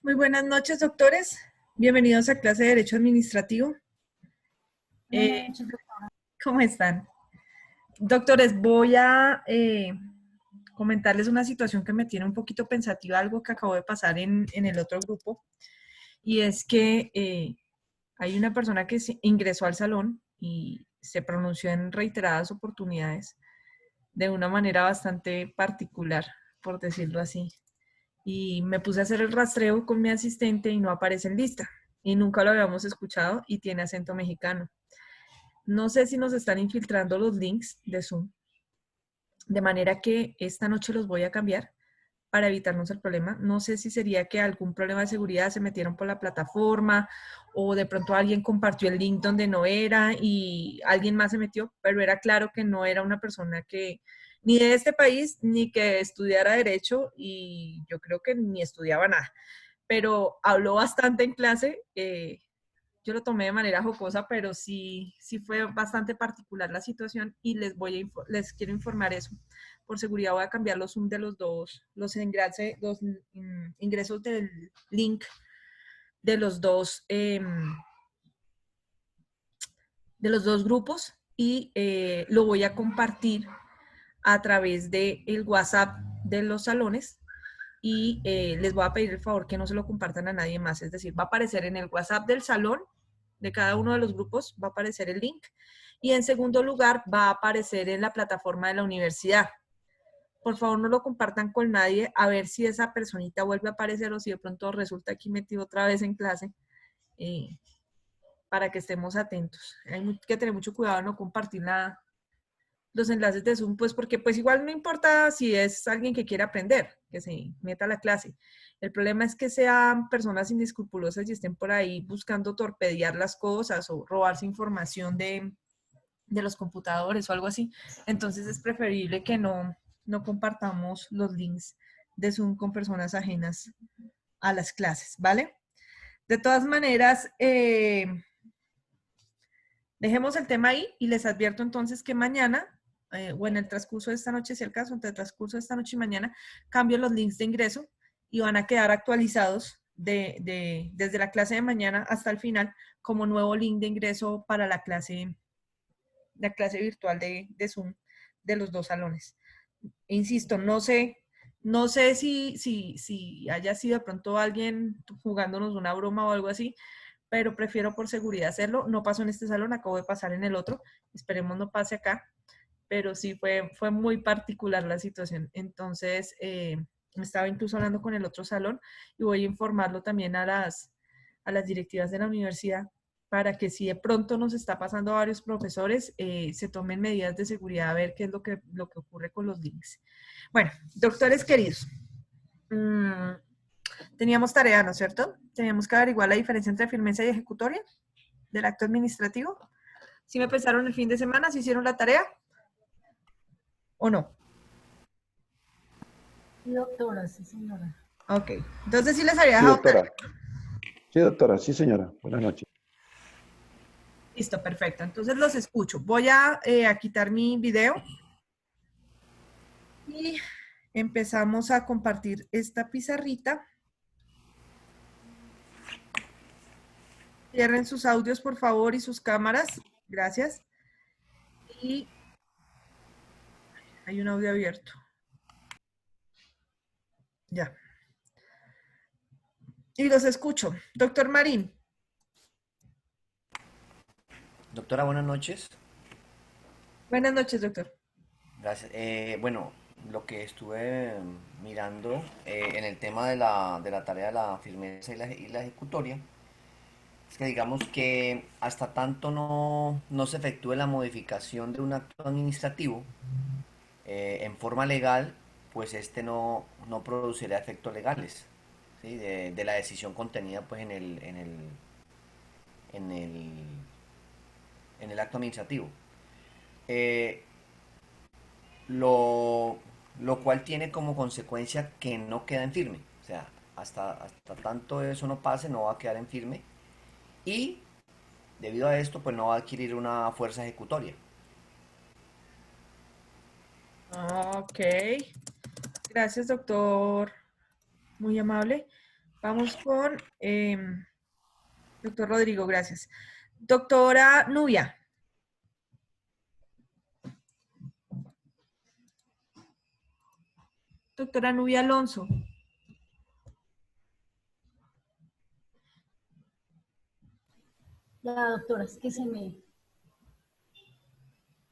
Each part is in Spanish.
Muy buenas noches, doctores. Bienvenidos a clase de Derecho Administrativo. ¿Cómo están? Doctores, voy a comentarles una situación que me tiene un poquito pensativa, algo que acabó de pasar en el otro grupo, y es que hay una persona que ingresó al salón y se pronunció en reiteradas oportunidades de una manera bastante particular, por decirlo así. Y me puse a hacer el rastreo con mi asistente y no aparece en lista. Y nunca lo habíamos escuchado y tiene acento mexicano. No sé si nos están infiltrando los links de Zoom, de manera que esta noche los voy a cambiar para evitarnos el problema. No sé si sería que algún problema de seguridad se metieron por la plataforma o de pronto alguien compartió el link donde no era y alguien más se metió, pero era claro que no era una persona que ni de este país ni que estudiara derecho y yo creo que ni estudiaba nada, pero habló bastante en clase. Yo lo tomé de manera jocosa, pero sí fue bastante particular la situación y les quiero informar eso. Por seguridad voy a cambiar los Zoom de los ingresos del link de los dos grupos y lo voy a compartir a través del WhatsApp de los salones y les voy a pedir el favor que no se lo compartan a nadie más. Es decir, va a aparecer en el WhatsApp del salón de cada uno de los grupos, va a aparecer el link. Y en segundo lugar, va a aparecer en la plataforma de la universidad. Por favor, no lo compartan con nadie, a ver si esa personita vuelve a aparecer o si de pronto resulta aquí metido otra vez en clase, eh, para que estemos atentos. Hay que tener mucho cuidado en no compartir los enlaces de Zoom, pues porque pues igual no importa si es alguien que quiere aprender, que se meta a la clase. El problema es que sean personas inescrupulosas y estén por ahí buscando torpedear las cosas o robarse información de los computadores o algo así. Entonces es preferible que no compartamos los links de Zoom con personas ajenas a las clases, ¿vale? De todas maneras, dejemos el tema ahí y les advierto entonces que mañana o en el transcurso de esta noche, si el caso, entre el transcurso de esta noche y mañana, cambio los links de ingreso y van a quedar actualizados desde la clase de mañana hasta el final como nuevo link de ingreso para la clase virtual de Zoom de los dos salones. Insisto, no sé si haya sido de pronto alguien jugándonos una broma o algo así, pero prefiero por seguridad hacerlo. No pasó en este salón, acabo de pasar en el otro. Esperemos no pase acá, pero sí fue muy particular la situación. Entonces, estaba incluso hablando con el otro salón y voy a informarlo también a las directivas de la universidad para que si de pronto nos está pasando a varios profesores, se tomen medidas de seguridad a ver qué es lo que ocurre con los links. Bueno, doctores queridos, teníamos tarea, ¿no es cierto? Teníamos que averiguar la diferencia entre firmeza y ejecutoria del acto administrativo. ¿Sí me pensaron el fin de semana? ¿Sí hicieron la tarea? ¿O no? Sí, doctora, sí, señora. Ok. Entonces sí les había Sí, dejado tarea. doctora. Sí, doctora. Sí, señora. Buenas noches. Listo, perfecto. Entonces los escucho. Voy a quitar mi video y empezamos a compartir esta pizarrita. Cierren sus audios, por favor, y sus cámaras. Gracias. Y hay un audio abierto. Ya. Y los escucho. Doctor Marín. Doctora, buenas noches. Buenas noches, doctor. Gracias. Bueno, lo que estuve mirando en el tema de la tarea de la firmeza y la ejecutoria es que digamos que hasta tanto no se efectúe la modificación de un acto administrativo en forma legal, pues este no producirá efectos legales, ¿sí? de la decisión contenida pues en el, en el acto administrativo. Eh, lo, lo cual tiene como consecuencia que no queda en firme. O sea, hasta tanto eso no pase, no va a quedar en firme y debido a esto, pues no va a adquirir una fuerza ejecutoria. Ok. Gracias, doctor. Muy amable. Vamos con doctor Rodrigo, gracias. Doctora Nubia. Doctora Nubia Alonso. Ya, doctora, es que se me...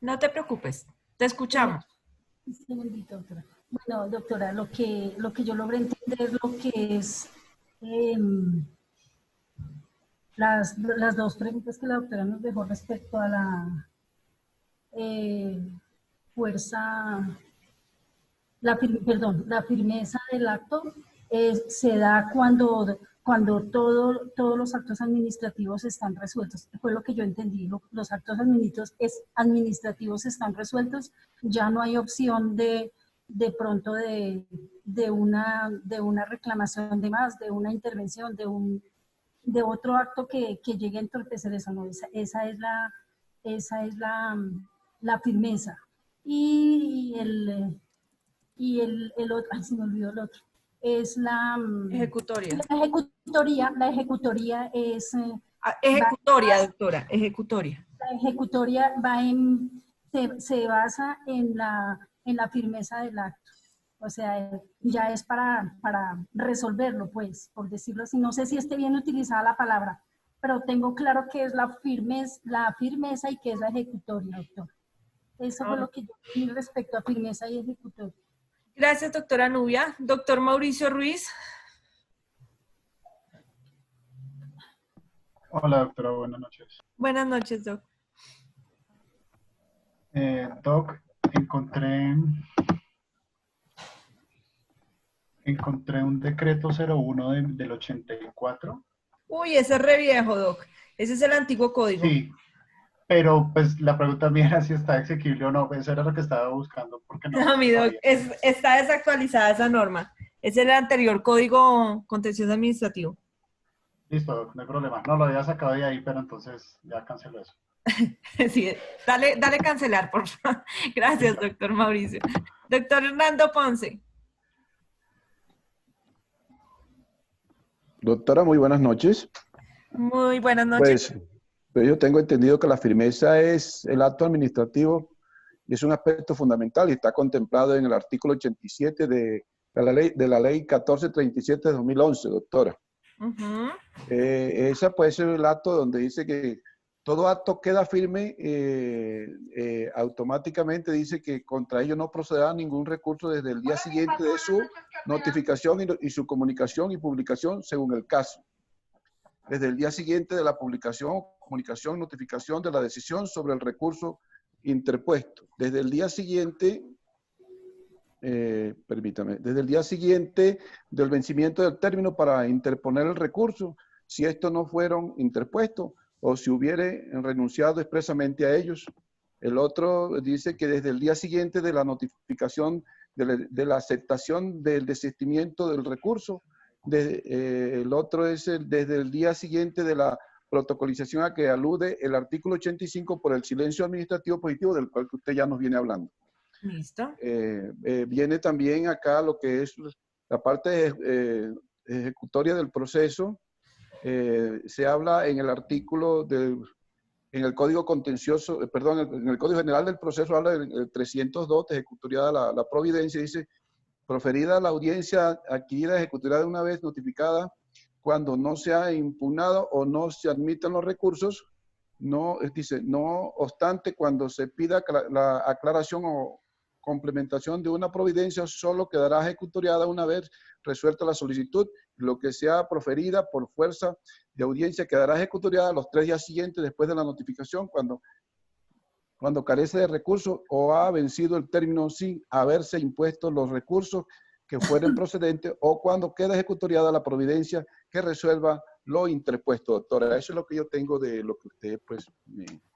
No te preocupes, te escuchamos. Un segundito, doctora. Bueno, doctora, lo que yo logré entender lo que es las dos preguntas que la doctora nos dejó respecto a la eh, fuerza, la firmeza del acto se da cuando todos los actos administrativos están resueltos. Fue lo que yo entendí. Los actos administrativos están resueltos, ya no hay opción de pronto de una reclamación de más, de una intervención, de otro acto que llegue a entorpecer eso. No, esa es la firmeza. Y el otro, ay, se me olvidó el otro, es Ejecutoria. la ejecutoría es, Ejecutoria, doctora, ejecutoria. la ejecutoria se basa en la firmeza del acto. O sea, ya es para resolverlo, pues, por decirlo así. No sé si esté bien utilizada la palabra, pero tengo claro que es la firmeza y que es la ejecutoria, doctor. Eso fue lo que yo vi respecto a firmeza y ejecutoria. Gracias, doctora Nubia. Doctor Mauricio Ruiz. Hola, doctora, buenas noches. Buenas noches, doc. Doc, encontré un decreto 01 del 84. Uy, ese es re viejo, doc. Ese es el antiguo código. Sí, pero pues la pregunta mía era si está exequible o no. Eso era lo que estaba buscando, porque no No, mi doc, sabía. está desactualizada esa norma. Es el anterior código contencioso administrativo. Listo, Doc, no hay problema. No, lo había sacado de ahí, pero entonces ya canceló eso. Sí, dale cancelar, por favor. Gracias, doctor Mauricio. Doctor Hernando Ponce. Doctora, muy buenas noches. Muy buenas noches. Pues yo tengo entendido que la firmeza es el acto administrativo y es un aspecto fundamental y está contemplado en el artículo 87 de la ley 1437 de 2011, doctora. Ujú. Esa puede ser el acto donde dice que todo acto queda firme, automáticamente dice que contra ello no procederá ningún recurso desde el día siguiente de su notificación y su comunicación y publicación según el caso. Desde el día siguiente de la publicación, comunicación, notificación de la decisión sobre el recurso interpuesto. Desde el día siguiente, desde el día siguiente del vencimiento del término para interponer el recurso, si estos no fueron interpuestos o si hubiere renunciado expresamente a ellos. El otro dice que desde el día siguiente de la notificación de la aceptación del desistimiento del recurso. El otro es desde el día siguiente de la protocolización a que alude el artículo 85 por el silencio administrativo positivo del cual usted ya nos viene hablando. Listo. Viene también acá lo que es la parte ejecutoria del proceso. Se habla en el artículo en el Código Contencioso, en el Código General del Proceso habla del 302 de ejecutoria la providencia, dice: proferida la audiencia adquirida, ejecutoriada de una vez notificada, cuando no se ha impugnado o no se admiten los recursos, no obstante, cuando se pida la aclaración o complementación de una providencia, solo quedará ejecutoriada una vez resuelta la solicitud. Lo que sea proferida por fuerza de audiencia quedará ejecutoriada los 3 días siguientes después de la notificación, cuando carece de recursos o ha vencido el término sin haberse impuesto los recursos que fueren procedentes, o cuando queda ejecutoriada la providencia que resuelva lo interpuesto, doctora. Eso es lo que yo tengo de lo que usted, pues,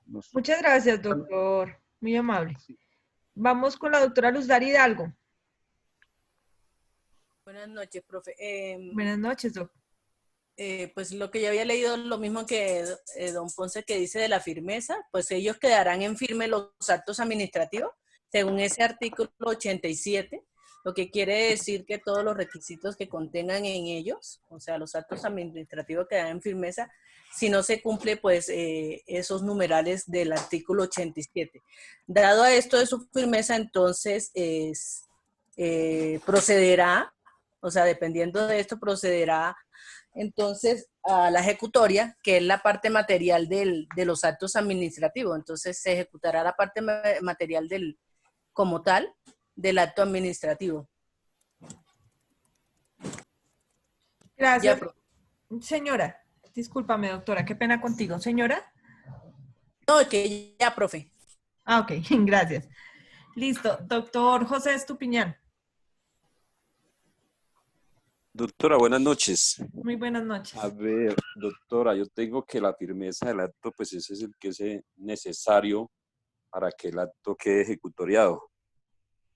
nos... Muchas gracias, doctor. Muy amable. Vamos con la doctora Luzar Hidalgo. Buenas noches, profe. Buenas noches, doctor. Pues lo que yo había leído, lo mismo que don Ponce, que dice de la firmeza, pues ellos quedarán en firme los actos administrativos, según ese artículo 87, lo que quiere decir que todos los requisitos que contengan en ellos, o sea, los actos administrativos que dan firmeza, si no se cumple, pues esos numerales del artículo 87. Dado a esto de su firmeza, entonces procederá, o sea, dependiendo de esto, procederá entonces a la ejecutoria, que es la parte material de los actos administrativos. Entonces se ejecutará la parte material como tal del acto administrativo. Gracias. Ya, Señora, discúlpame, doctora, qué pena contigo. Señora. no, que ya, profe. Ah, ok, gracias. Listo. Doctor José Estupiñán. Doctora, buenas noches. Muy buenas noches. A ver, doctora, yo tengo que la firmeza del acto, pues ese es el que es necesario para que el acto quede ejecutoriado.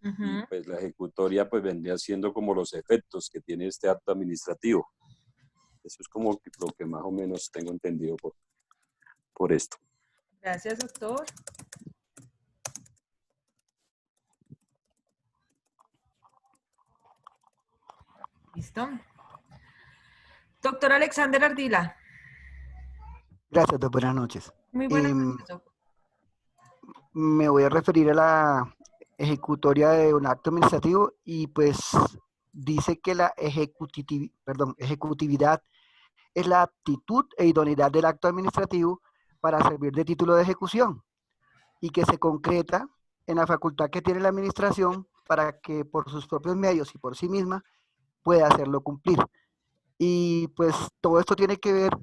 Y pues la ejecutoria pues vendría siendo como los efectos que tiene este acto administrativo. Eso es como lo que más o menos tengo entendido por esto. Gracias, doctor. Listo. Doctor Alexander Ardila. Gracias, doctor. Buenas noches. Muy buenas noches, doctor. Me voy a referir a la ejecutoria de un acto administrativo y pues dice que la ejecutividad es la aptitud e idoneidad del acto administrativo para servir de título de ejecución y que se concreta en la facultad que tiene la administración para que por sus propios medios y por sí misma pueda hacerlo cumplir. Y pues todo esto tiene que ver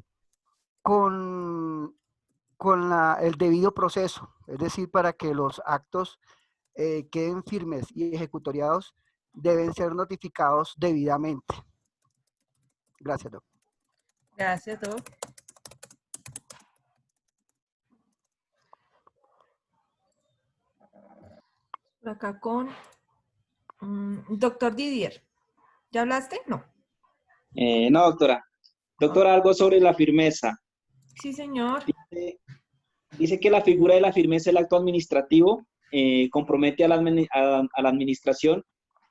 con el debido proceso, es decir, para que los actos queden firmes y ejecutoriados, deben ser notificados debidamente. Gracias, doctor. Gracias, doctor. Por acá con doctor Didier. ¿Ya hablaste? No. No, doctora. Doctora, algo sobre la firmeza. Sí, señor. Dice que la figura de la firmeza del acto administrativo compromete a la administración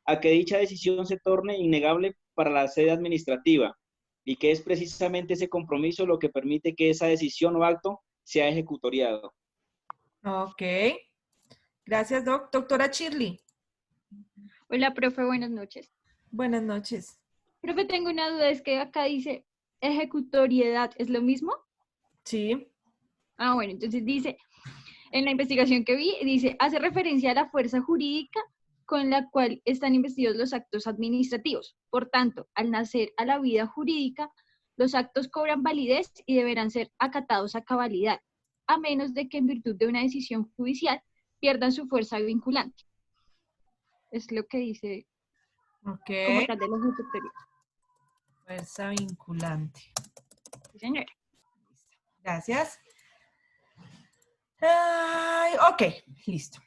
a que dicha decisión se torne innegable para la sede administrativa y que es precisamente ese compromiso lo que permite que esa decisión o acto sea ejecutoriado. Ok. Gracias, doc. Doctora Shirley. Hola, profe, buenas noches. Buenas noches. Profe, tengo una duda, es que acá dice ejecutoriedad, ¿es lo mismo? Sí. Ah, bueno, entonces dice, en la investigación que vi, dice, hace referencia a la fuerza jurídica con la cual están investidos los actos administrativos. Por tanto, al nacer a la vida jurídica, los actos cobran validez y deberán ser acatados a cabalidad, a menos de que en virtud de una decisión judicial pierdan su fuerza vinculante. Es lo que dice como tal de la ejecutoria. Fuerza vinculante. Sí, señora. Gracias. Ay, ok, listo.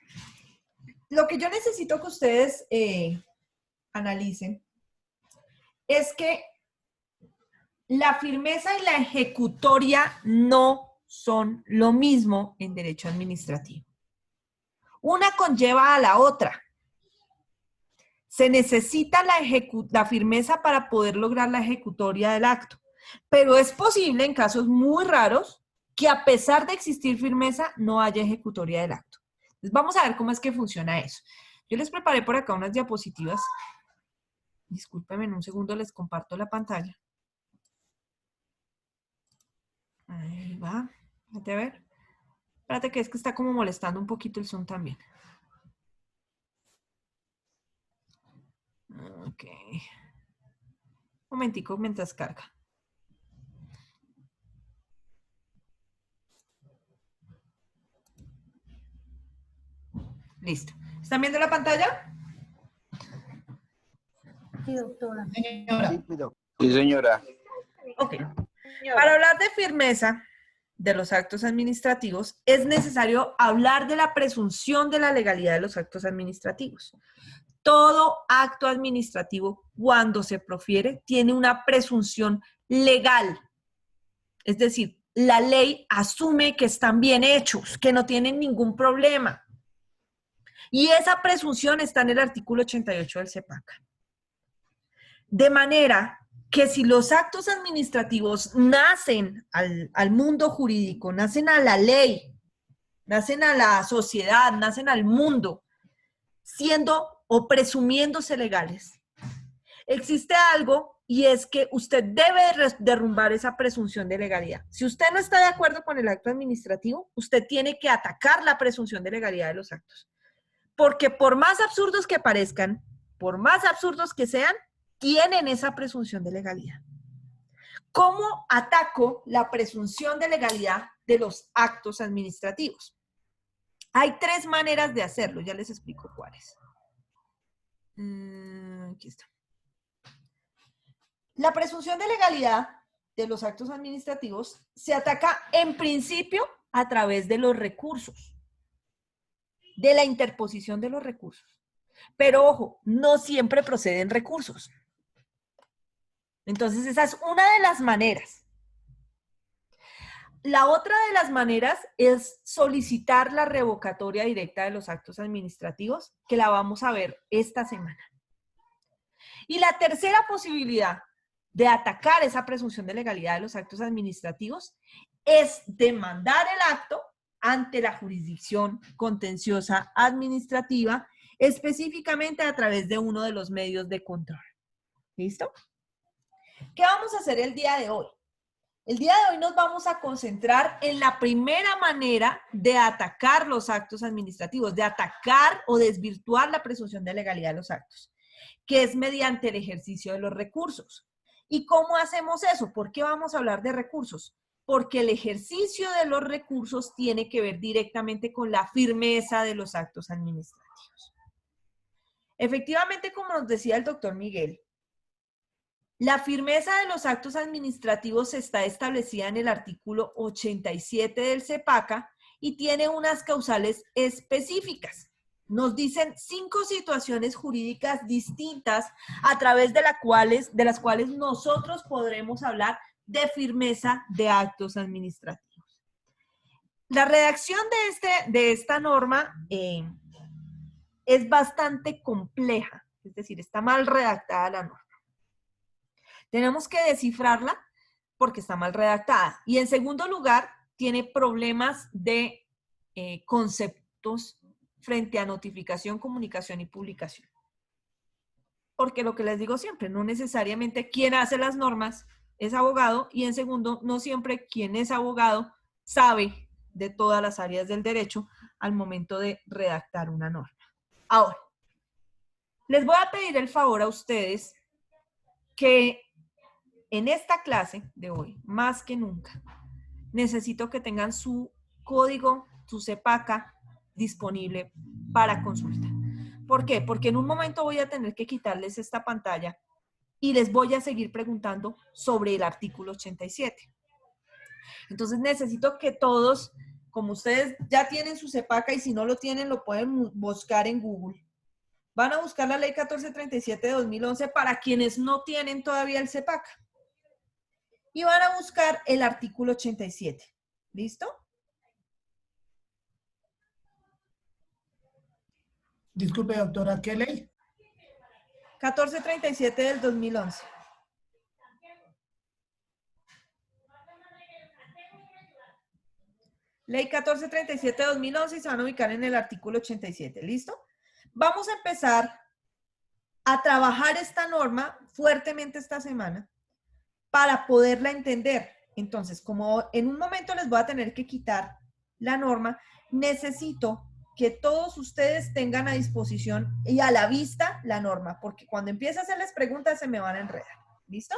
Lo que yo necesito que ustedes analicen es que la firmeza y la ejecutoria no son lo mismo en derecho administrativo. Una conlleva a la otra. Se necesita la firmeza para poder lograr la ejecutoria del acto, pero es posible en casos muy raros que a pesar de existir firmeza no haya ejecutoria del acto. Entonces vamos a ver cómo es que funciona eso. Yo les preparé por acá unas diapositivas. Discúlpenme, en un segundo les comparto la pantalla. Ahí va. Espérate a ver. Espérate que es que está como molestando un poquito el Zoom también. Ok. Un momentico mientras carga. Listo. ¿Están viendo la pantalla? Sí, doctora. Sí, señora. Ok. Para hablar de firmeza de los actos administrativos, es necesario hablar de la presunción de la legalidad de los actos administrativos. Todo acto administrativo, cuando se profiere, tiene una presunción legal. Es decir, la ley asume que están bien hechos, que no tienen ningún problema. Y esa presunción está en el artículo 88 del CEPACA. De manera que si los actos administrativos nacen al mundo jurídico, nacen a la ley, nacen a la sociedad, nacen al mundo, siendo o presumiéndose legales, existe algo y es que usted debe derrumbar esa presunción de legalidad. Si usted no está de acuerdo con el acto administrativo, usted tiene que atacar la presunción de legalidad de los actos. Porque por más absurdos que parezcan, por más absurdos que sean, tienen esa presunción de legalidad. ¿Cómo ataco la presunción de legalidad de los actos administrativos? Hay 3 maneras de hacerlo, ya les explico cuáles. Aquí está. La presunción de legalidad de los actos administrativos se ataca en principio a través de los recursos, de la interposición de los recursos. Pero ojo, no siempre proceden recursos. Entonces esa es una de las maneras. La otra de las maneras es solicitar la revocatoria directa de los actos administrativos, que la vamos a ver esta semana. Y la tercera posibilidad de atacar esa presunción de legalidad de los actos administrativos es demandar el acto ante la jurisdicción contenciosa administrativa, específicamente a través de uno de los medios de control. ¿Listo? ¿Qué vamos a hacer el día de hoy? El día de hoy nos vamos a concentrar en la primera manera de atacar los actos administrativos, de atacar o desvirtuar la presunción de legalidad de los actos, que es mediante el ejercicio de los recursos. ¿Y cómo hacemos eso? ¿Por qué vamos a hablar de recursos? Porque el ejercicio de los recursos tiene que ver directamente con la firmeza de los actos administrativos. Efectivamente, como nos decía el doctor Miguel, la firmeza de los actos administrativos está establecida en el artículo 87 del CEPACA y tiene unas causales específicas. Nos dicen 5 situaciones jurídicas distintas a través de las cuales nosotros podremos hablar de firmeza de actos administrativos. La redacción de esta norma es bastante compleja, es decir, está mal redactada la norma. Tenemos que descifrarla porque está mal redactada. Y en segundo lugar, tiene problemas de conceptos frente a notificación, comunicación y publicación. Porque lo que les digo siempre, no necesariamente quien hace las normas es abogado, y en segundo, no siempre quien es abogado sabe de todas las áreas del derecho al momento de redactar una norma. Ahora, les voy a pedir el favor a ustedes que en esta clase de hoy, más que nunca, necesito que tengan su código, su CEPACA disponible para consulta. ¿Por qué? Porque en un momento voy a tener que quitarles esta pantalla y les voy a seguir preguntando sobre el artículo 87. Entonces necesito que todos, como ustedes ya tienen su CEPACA y si no lo tienen lo pueden buscar en Google, van a buscar la ley 1437 de 2011 para quienes no tienen todavía el CEPACA. Y van a buscar el artículo 87. ¿Listo? Disculpe, doctora, ¿qué ley? 1437 del 2011. Ley 1437 de 2011 y se van a ubicar en el artículo 87. ¿Listo? Vamos a empezar a trabajar esta norma fuertemente esta semana para poderla entender. Entonces, como en un momento les voy a tener que quitar la norma, necesito que todos ustedes tengan a disposición y a la vista la norma, porque cuando empiece a hacerles preguntas se me van a enredar. ¿Listo?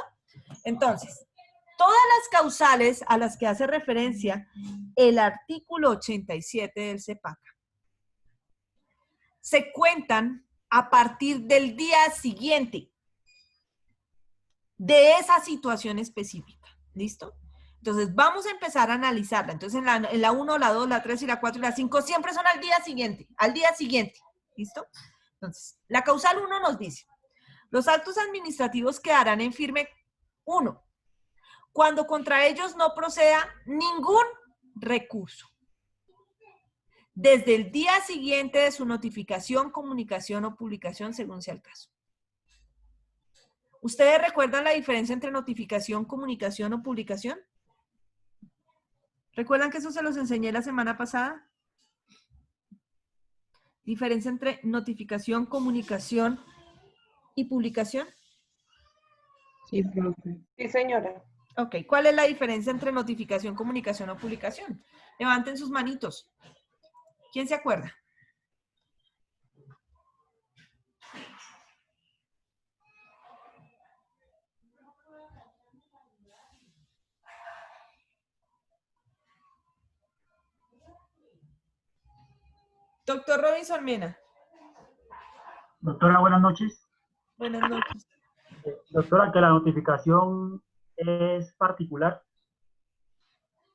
Entonces, todas las causales a las que hace referencia el artículo 87 del CEPACA se cuentan a partir del día siguiente de esa situación específica. ¿Listo? Entonces, vamos a empezar a analizarla. Entonces, en la 1, la 2, la 3 y la 4 y la 5 siempre son al día siguiente. Al día siguiente. ¿Listo? Entonces, la causal 1 nos dice, los actos administrativos quedarán en firme 1, cuando contra ellos no proceda ningún recurso. desde el día siguiente de su notificación, comunicación o publicación, según sea el caso. ¿Ustedes recuerdan la diferencia entre notificación, comunicación o publicación? ¿Recuerdan que eso se los enseñé la semana pasada? Diferencia entre notificación, comunicación y publicación. Sí, profe. Sí, señora. Ok, ¿cuál es la diferencia entre notificación, comunicación o publicación? Levanten sus manitos. ¿Quién se acuerda? Doctor Robinson Mena. Doctora, buenas noches. Buenas noches. Doctora, que la notificación es particular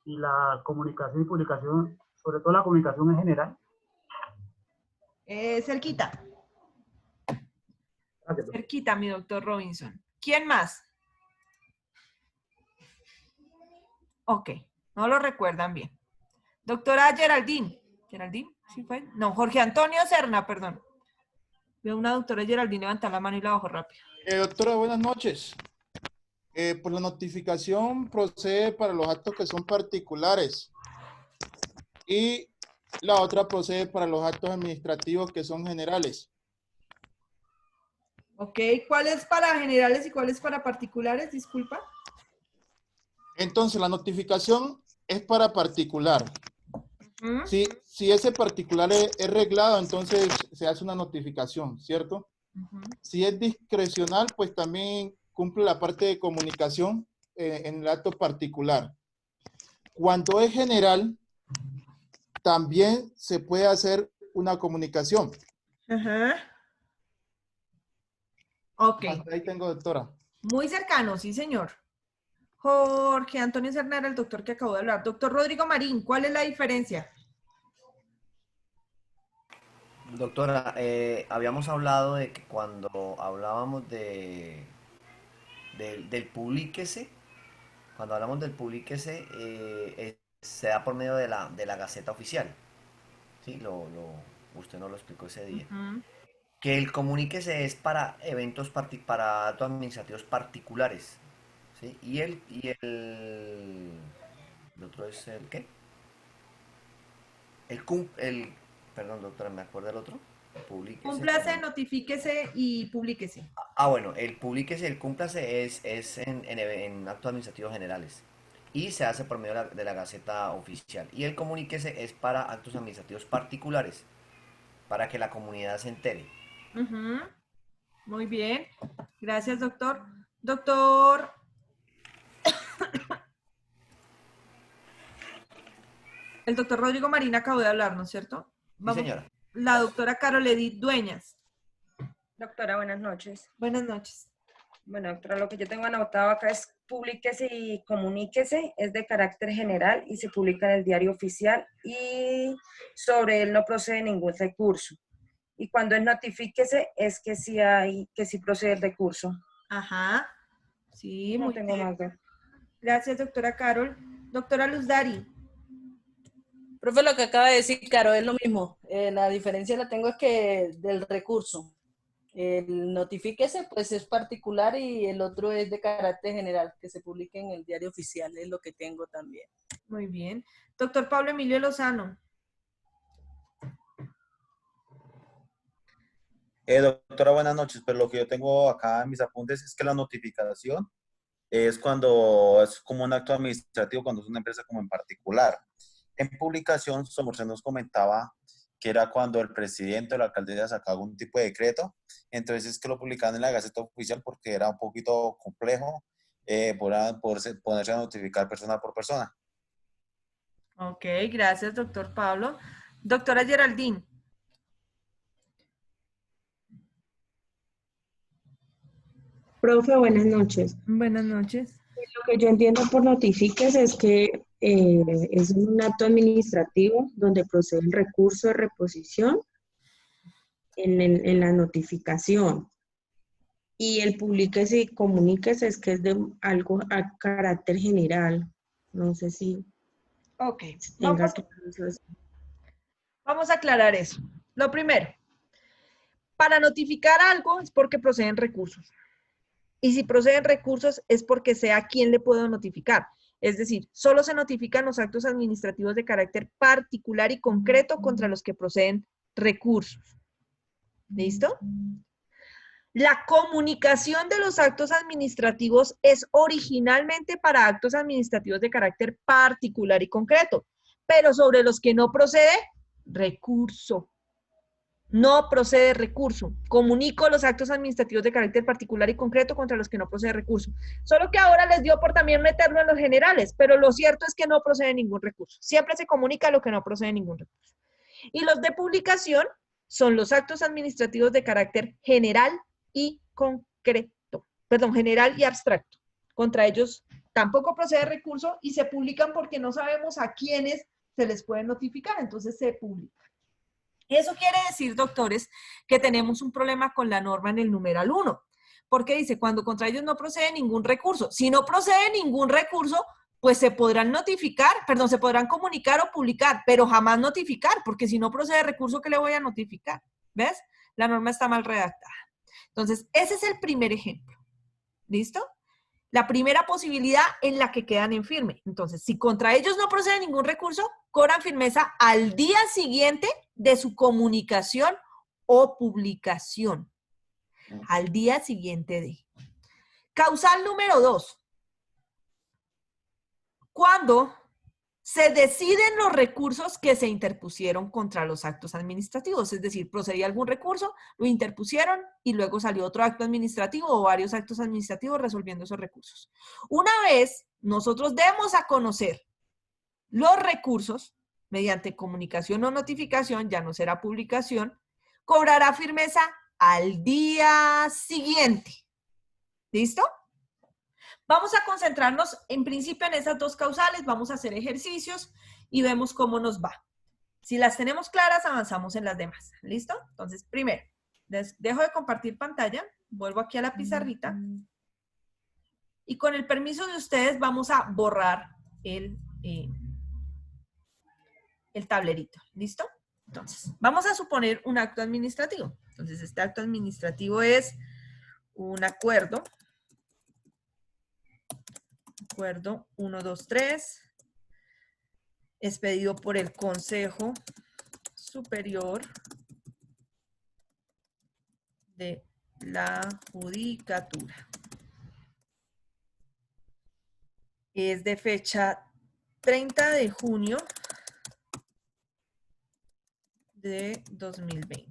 y la comunicación y publicación, sobre todo la comunicación en general. Cerquita. Gracias. Cerquita, mi doctor Robinson. ¿Quién más? Ok, no lo recuerdan bien. Doctora Geraldine. ¿Geraldine? ¿Sí fue? No, Jorge Antonio Serna, perdón. Veo una doctora Geraldine levantar la mano y la bajo rápido. Doctora, buenas noches. Pues la notificación procede para los actos que son particulares y la otra procede para los actos administrativos que son generales. Ok, ¿cuál es para generales y cuál es para particulares? Disculpa. Entonces, la notificación es para particular. Si ese particular es reglado, entonces se hace una notificación, ¿cierto? Si es discrecional, pues también cumple la parte de comunicación en el acto particular. Cuando es general, también se puede hacer una comunicación. Ok. Hasta ahí tengo, doctora. Muy cercano, sí, señor. Jorge Antonio Serna era el doctor que acabo de hablar. Doctor Rodrigo Marín, ¿cuál es la diferencia? Doctora, habíamos hablado de que cuando hablábamos del publíquese, cuando hablamos del publíquese, se da por medio de la Gaceta Oficial. ¿Sí? Usted nos lo explicó ese día. Que el comuníquese es para eventos, para actos administrativos particulares. ¿Sí? Y el otro es el ¿qué? Perdón, doctora, ¿me acuerdo del otro? Publíquese. Cúmplase, notifíquese y publíquese. Bueno, el publíquese y el cúmplase es en actos administrativos generales. Y se hace por medio de la Gaceta Oficial. Y el comuníquese es para actos administrativos particulares, para que la comunidad se entere. Muy bien. Gracias, doctor. Doctor. El doctor Rodrigo Marín acabó de hablar, ¿no es cierto? Sí, señora. La doctora Carol Edith Dueñas. Doctora, buenas noches. Buenas noches. Bueno, doctora, lo que yo tengo anotado acá es publíquese y comuníquese, es de carácter general y se publica en el diario oficial y sobre él no procede ningún recurso. Y cuando es notifíquese es que sí procede el recurso. Ajá. Sí, no muy tengo bien. más. Gracias, doctora Carol. Doctora Luz Dari. Profe, lo que acaba de decir, Caro, es lo mismo. La diferencia la tengo es que del recurso. El notifíquese, pues es particular y el otro es de carácter general, que se publique en el diario oficial, es lo que tengo también. Muy bien. Doctor Pablo Emilio Lozano. Doctora, buenas noches. Pero lo que yo tengo acá en mis apuntes es que la notificación es cuando es como un acto administrativo, cuando es una empresa como en particular. En publicación, Somorce nos comentaba que era cuando el presidente o la alcaldía sacaba algún tipo de decreto, entonces es que lo publicaban en la Gaceta Oficial porque era un poquito complejo ponerse a notificar persona por persona. Ok, gracias, doctor Pablo. Doctora Geraldine. Profe, buenas noches. Buenas noches. Lo que yo entiendo por notifíquese es que es un acto administrativo donde procede el recurso de reposición en la notificación. Y el publíquese y comuníquese es que es de algo a carácter general. No sé si Ok. tengas Vamos Vamos a aclarar eso. Lo primero, para notificar algo es porque proceden recursos. Y si proceden recursos es porque sé a quién le puedo notificar. Es decir, solo se notifican los actos administrativos de carácter particular y concreto contra los que proceden recursos. ¿Listo? La comunicación de los actos administrativos es originalmente para actos administrativos de carácter particular y concreto, pero sobre los que no procede recurso. No procede recurso. Comunico los actos administrativos de carácter particular y concreto contra los que no procede recurso. Solo que ahora les dio por también meterlo en los generales, pero lo cierto es que no procede ningún recurso. Siempre se comunica lo que no procede ningún recurso. Y los de publicación son los actos administrativos de carácter general y concreto. Perdón, general y abstracto. Contra ellos tampoco procede recurso y se publican porque no sabemos a quiénes se les puede notificar, entonces se publica. Eso quiere decir, doctores, que tenemos un problema con la norma en el numeral 1, porque dice, cuando contra ellos no procede ningún recurso. Si no procede ningún recurso, pues se podrán notificar, perdón, se podrán comunicar o publicar, pero jamás notificar, porque si no procede recurso, ¿qué le voy a notificar? ¿Ves? La norma está mal redactada. Entonces, ese es el primer ejemplo. ¿Listo? La primera posibilidad en la que quedan en firme. Entonces, si contra ellos no procede ningún recurso, cobran firmeza al día siguiente de su comunicación o publicación. Al día siguiente de. Causal número 2. Cuando se deciden los recursos que se interpusieron contra los actos administrativos, es decir, procedía algún recurso, lo interpusieron y luego salió otro acto administrativo o varios actos administrativos resolviendo esos recursos. Una vez nosotros demos a conocer los recursos, mediante comunicación o notificación, ya no será publicación, cobrará firmeza al día siguiente. ¿Listo? Vamos a concentrarnos en principio en esas dos causales, vamos a hacer ejercicios y vemos cómo nos va. Si las tenemos claras, avanzamos en las demás. ¿Listo? Entonces, primero, dejo de compartir pantalla, vuelvo aquí a la pizarrita y con el permiso de ustedes vamos a borrar el tablerito. ¿Listo? Entonces, vamos a suponer un acto administrativo. Entonces, este acto administrativo es un acuerdo. Acuerdo 123, expedido por el Consejo Superior de la Judicatura. Es de fecha 30 de junio de 2020.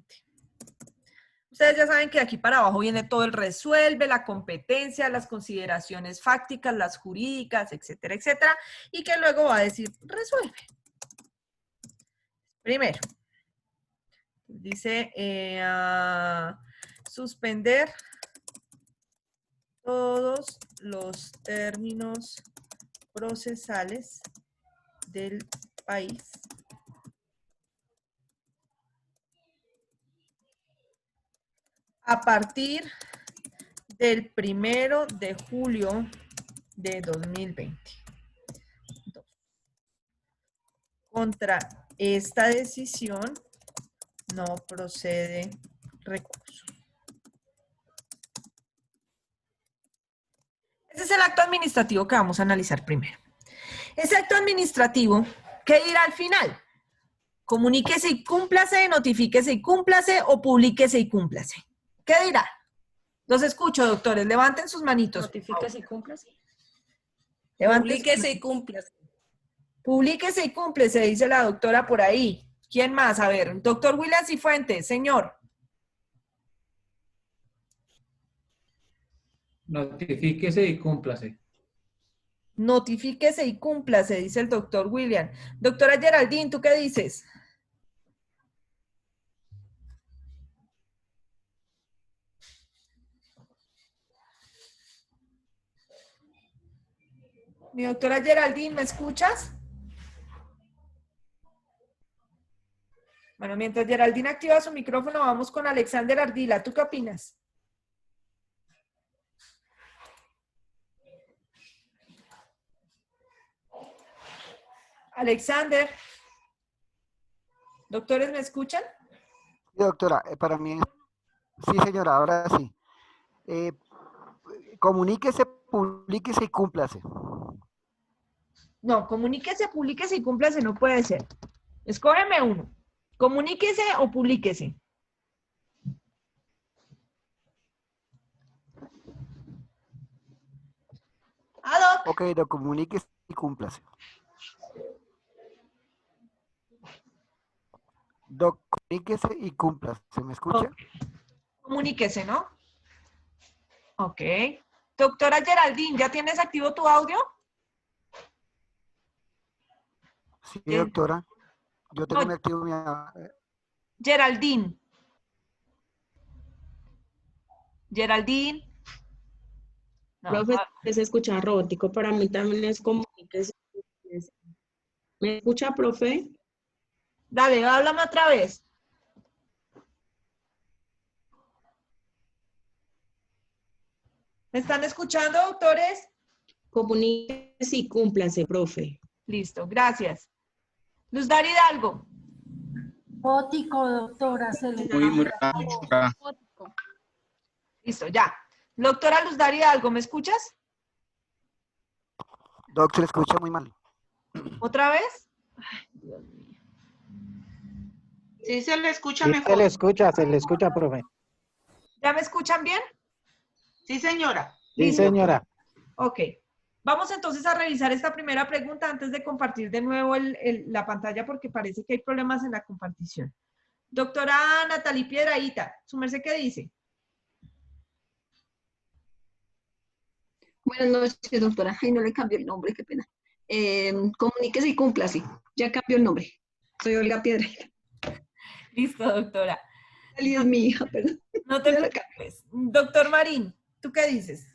Ustedes ya saben que aquí para abajo viene todo el resuelve, la competencia, las consideraciones fácticas, las jurídicas, etcétera, etcétera, y que luego va a decir resuelve. Primero, dice suspender todos los términos procesales del país a partir del 1 de julio de 2020. Contra esta decisión no procede recurso. Ese es el acto administrativo que vamos a analizar primero. Ese acto administrativo, ¿qué dirá al final? Comuníquese y cúmplase, notifíquese y cúmplase o publíquese y cúmplase. ¿Qué dirá? Los escucho, doctores. Levanten sus manitos. Notifíquese y cúmplase. Publíquese y cúmplase. Publíquese y cúmplese, dice la doctora por ahí. ¿Quién más? A ver, doctor William Cifuentes, señor. Notifíquese y cúmplase. Notifíquese y cúmplase, dice el doctor William. Doctora Geraldine, ¿tú qué dices? Mi doctora Geraldine, ¿me escuchas? Bueno, mientras Geraldine activa su micrófono, vamos con Alexander Ardila. ¿Tú qué opinas? Alexander. Doctores, ¿me escuchan? Sí, doctora, para mí, sí, señora, ahora sí. Comuníquese, publíquese y cúmplase. No, comuníquese, publíquese y cúmplase no puede ser. Escógeme uno. Comuníquese o publíquese. Ok, comuníquese y cúmplase. Comuníquese y cúmplase. ¿Se me escucha? Comuníquese, ¿no? Ok. Doctora Geraldine, ¿ya tienes activo tu audio? Sí, doctora. Yo tengo mi activo mi... Geraldine. Geraldine. No, Profe, se escucha robótico, para mí también es como que ¿me escucha, profe? Dale, háblame otra vez. ¿Me están escuchando, doctores? Comuníquese y cúmplase, profe. Listo, gracias. Luz Dari Hidalgo. Ótico, doctora, se le Muy escucha. Listo, ya. Doctora Luz Dari Hidalgo, ¿me escuchas? Doc, se le escucha muy mal. ¿Otra vez? Ay, Dios mío. Sí, se le escucha Sí, mejor. se le escucha, profe. ¿Ya me escuchan bien? Sí, señora. Sí, señora. Ok. Vamos entonces a revisar esta primera pregunta antes de compartir de nuevo la pantalla porque parece que hay problemas en la compartición. Doctora Natalie Piedrahita, ¿su merced qué dice? Buenas noches, doctora. Ay, no le cambió el nombre, qué pena. Comuníquese y cúmplase. Ya cambió el nombre. Soy Olga Piedrahita. Listo, doctora. Ali es mi hija, perdón. No te preocupes. Doctor Marín, ¿tú qué dices?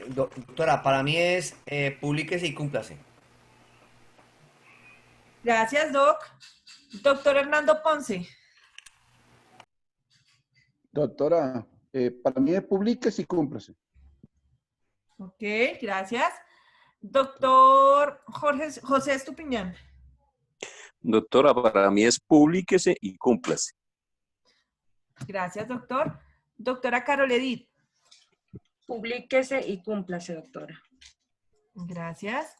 Doctora, para mí es publíquese y cúmplase. Gracias, Doc. Doctor Hernando Ponce. Doctora, para mí es publíquese y cúmplase. Ok, gracias. Doctor José Estupiñán. Doctora, para mí es publíquese y cúmplase. Gracias, doctor. Doctora Carol Edith. Publíquese y cúmplase, doctora. Gracias.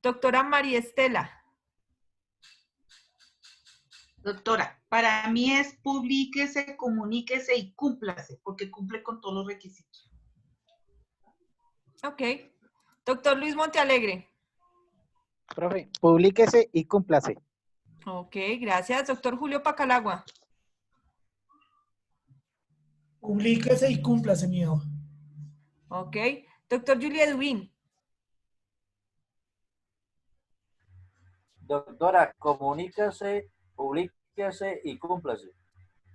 Doctora María Estela. Doctora, para mí es publíquese, comuníquese y cúmplase, porque cumple con todos los requisitos. Ok. Doctor Luis Montealegre. Profe, publíquese y cúmplase. Ok, gracias. Doctor Julio Pacalagua. Publíquese y cúmplase, mío. Ok. Doctor Julia Dubín. Doctora, comuníquese, publíquese y cúmplase.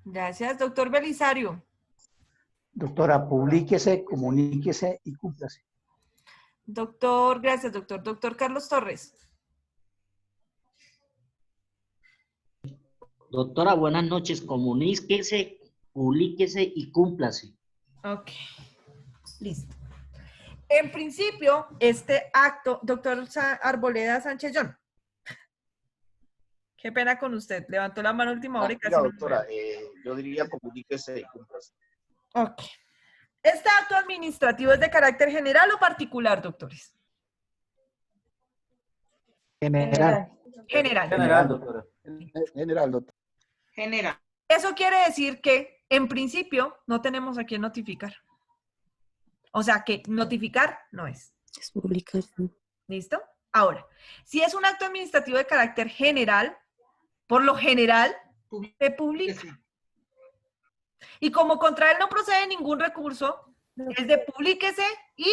Gracias. Doctor Belisario. Doctora, publíquese, comuníquese y cúmplase. Doctor, gracias, doctor. Doctor Carlos Torres. Doctora, buenas noches. Comuníquese, publíquese y cúmplase. Ok. Listo. En principio, este acto, doctor Arboleda Sánchez John. Qué pena con usted. Levantó la mano a última hora y casi no lo doctora, veo. yo diría comuníquese y cúmplase. Ok. ¿Este acto administrativo es de carácter general o particular, doctores? General. General. General, doctora. General, doctor. General. Eso quiere decir que, en principio, no tenemos a quién notificar. O sea, que notificar no es. Es publicación. ¿Listo? Ahora, si es un acto administrativo de carácter general, por lo general, se publica. Y como contra él no procede ningún recurso, es de publíquese y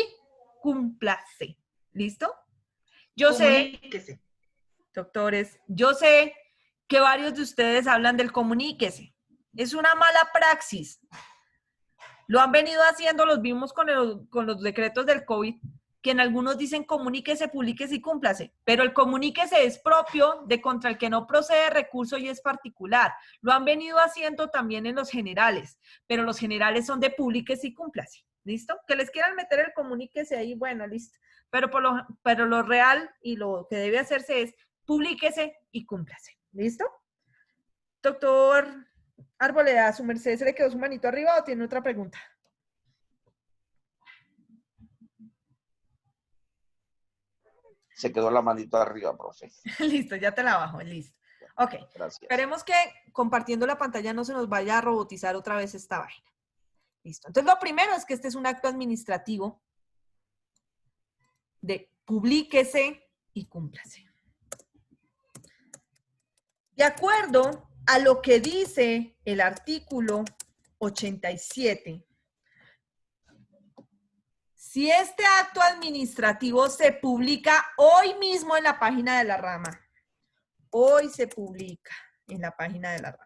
cúmplase. ¿Listo? Yo sé, doctores, yo sé que varios de ustedes hablan del comuníquese. Es una mala praxis. Lo han venido haciendo, los vimos con los decretos del COVID, que en algunos dicen comuníquese, publíquese y cúmplase, pero el comuníquese es propio de contra el que no procede recurso y es particular. Lo han venido haciendo también en los generales, pero los generales son de publíquese y cúmplase. ¿Listo? Que les quieran meter el comuníquese ahí, bueno, listo. Pero lo real y lo que debe hacerse es publíquese y cúmplase. ¿Listo? Doctor Arboleda, ¿su merced se le quedó su manito arriba o tiene otra pregunta? Se quedó la manito arriba, profe. Listo, ya te la bajo, listo. Ok, Gracias. esperemos que compartiendo la pantalla no se nos vaya a robotizar otra vez esta vaina. Listo. Entonces, lo primero es que este es un acto administrativo de publíquese y cúmplase. De acuerdo a lo que dice el artículo 87, si este acto administrativo se publica hoy mismo en la página de la rama, hoy se publica en la página de la rama.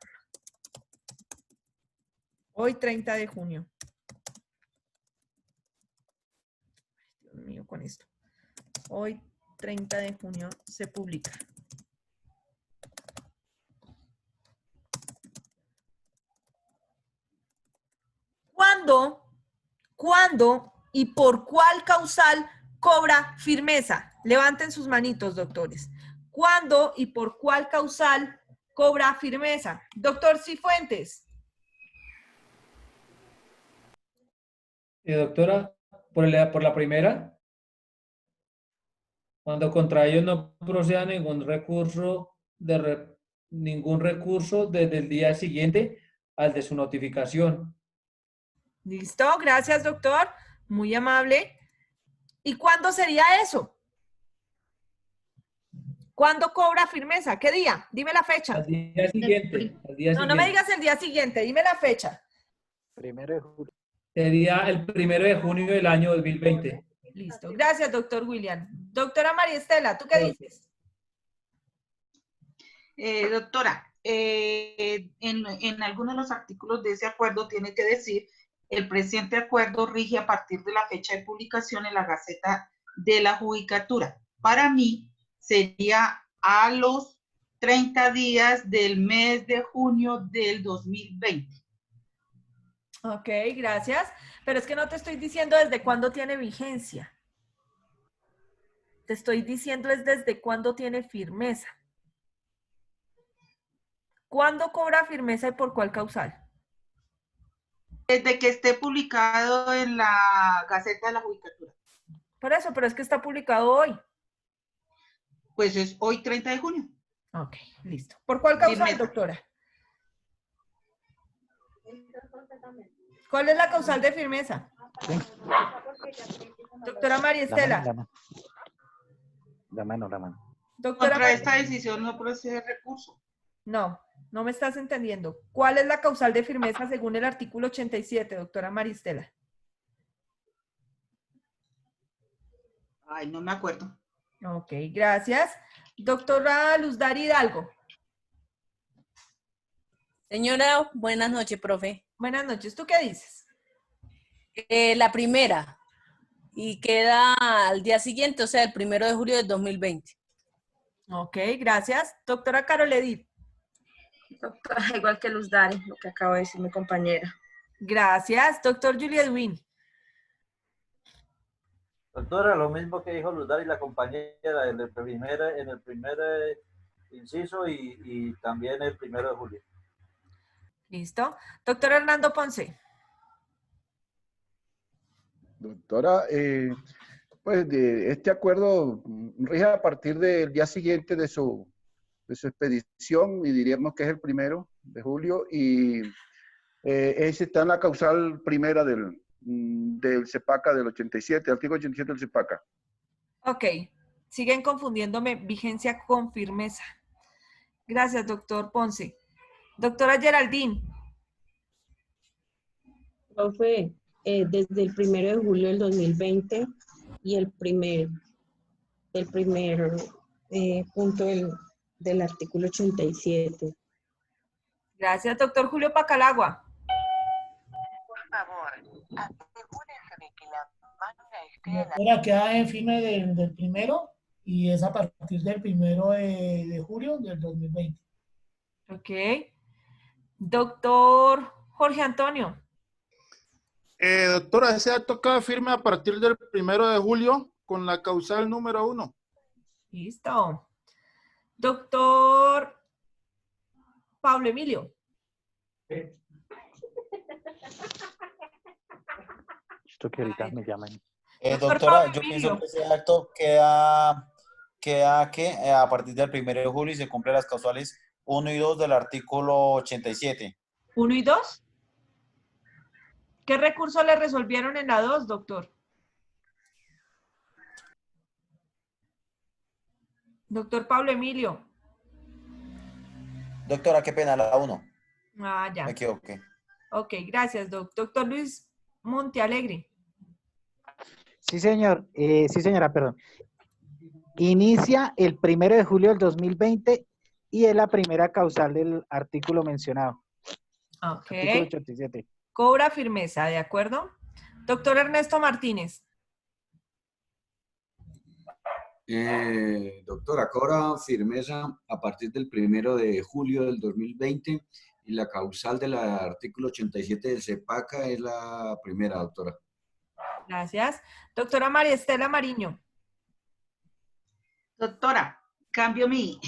Hoy 30 de junio. Dios mío, con esto. Hoy 30 de junio se publica. ¿Cuándo y por cuál causal cobra firmeza? Levanten sus manitos, doctores. ¿Cuándo y por cuál causal cobra firmeza? Doctor Cifuentes. Doctora, por la primera, cuando contra ellos no proceda ningún recurso desde el día siguiente al de su notificación. Listo, gracias, doctor. Muy amable. ¿Y cuándo sería eso? ¿Cuándo cobra firmeza? ¿Qué día? Dime la fecha. Al día siguiente. No me digas el día siguiente, dime la fecha. 1 de julio. Sería el 1 de junio del año 2020. Listo. Gracias, doctor William. Doctora María Estela, ¿tú qué dices? Doctora, en algunos de los artículos de ese acuerdo tiene que decir: el presente acuerdo rige a partir de la fecha de publicación en la Gaceta de la Judicatura. Para mí sería a los 30 días del mes de junio del 2020. Ok, gracias. Pero es que no te estoy diciendo desde cuándo tiene vigencia. Te estoy diciendo es desde cuándo tiene firmeza. ¿Cuándo cobra firmeza y por cuál causal? Desde que esté publicado en la Gaceta de la Judicatura. Por eso, pero es que está publicado hoy. Pues es hoy 30 de junio. Ok, listo. ¿Por cuál causal, doctora? ¿Cuál es la causal de firmeza? Doctora María Estela. La mano. Doctora Contra esta decisión no procede recurso. No me estás entendiendo. ¿Cuál es la causal de firmeza según el artículo 87, doctora María Estela? Ay, no me acuerdo. Ok, gracias. Doctora Luzdar Hidalgo. Señora, buenas noches, profe. Buenas noches. ¿Tú qué dices? La primera. Y queda al día siguiente, o sea, el 1 de julio del 2020. Ok, gracias. Doctora Carol Edith. Doctora, igual que Luz Dari, lo que acaba de decir mi compañera. Gracias. Doctor Julia Edwin. Doctora, lo mismo que dijo Luz Dari, la compañera, en el primer inciso y también el 1 de julio. Listo. Doctor Hernando Ponce. Doctora, pues este acuerdo rige a partir del día siguiente de su expedición, y diríamos que es el 1 de julio, y ese está en la causal primera del CEPACA del 87, artículo 87 del CEPACA. Ok, siguen confundiéndome vigencia con firmeza. Gracias, doctor Ponce. Doctora Geraldine. Profe, desde el 1 de julio del 2020 y el primer punto del artículo 87. Gracias, doctor Julio Pacalagua. Por favor, asegúrese que la manga esté Doctora, queda en firme del primero y es a partir del 1 de julio del 2020. Ok. Doctor Jorge Antonio. Doctora, ese acto queda firme a partir del 1 de julio con la causal número 1. Listo. Doctor Pablo Emilio. Esto que ahorita me llaman. Doctora, yo pienso que ese acto queda que a partir del 1 de julio y se cumplen las causales 1 y 2 del artículo 87. ¿1 y 2? ¿Qué recurso le resolvieron en la 2, doctor? Doctor Pablo Emilio. Doctora, qué pena, la 1. Ah, ya. Me equivoqué. Ok, gracias, doctor Luis Montealegre. Sí, señor. Sí, señora, perdón. Inicia el 1 de julio del 2020 y es la primera causal del artículo mencionado. Ok. Artículo 87. Cobra firmeza, ¿de acuerdo? Doctor Ernesto Martínez. Doctora, cobra firmeza a partir del 1 de julio del 2020 y la causal del artículo 87 del CEPACA es la primera, doctora. Gracias. Doctora María Estela Mariño. Doctora, cambio mi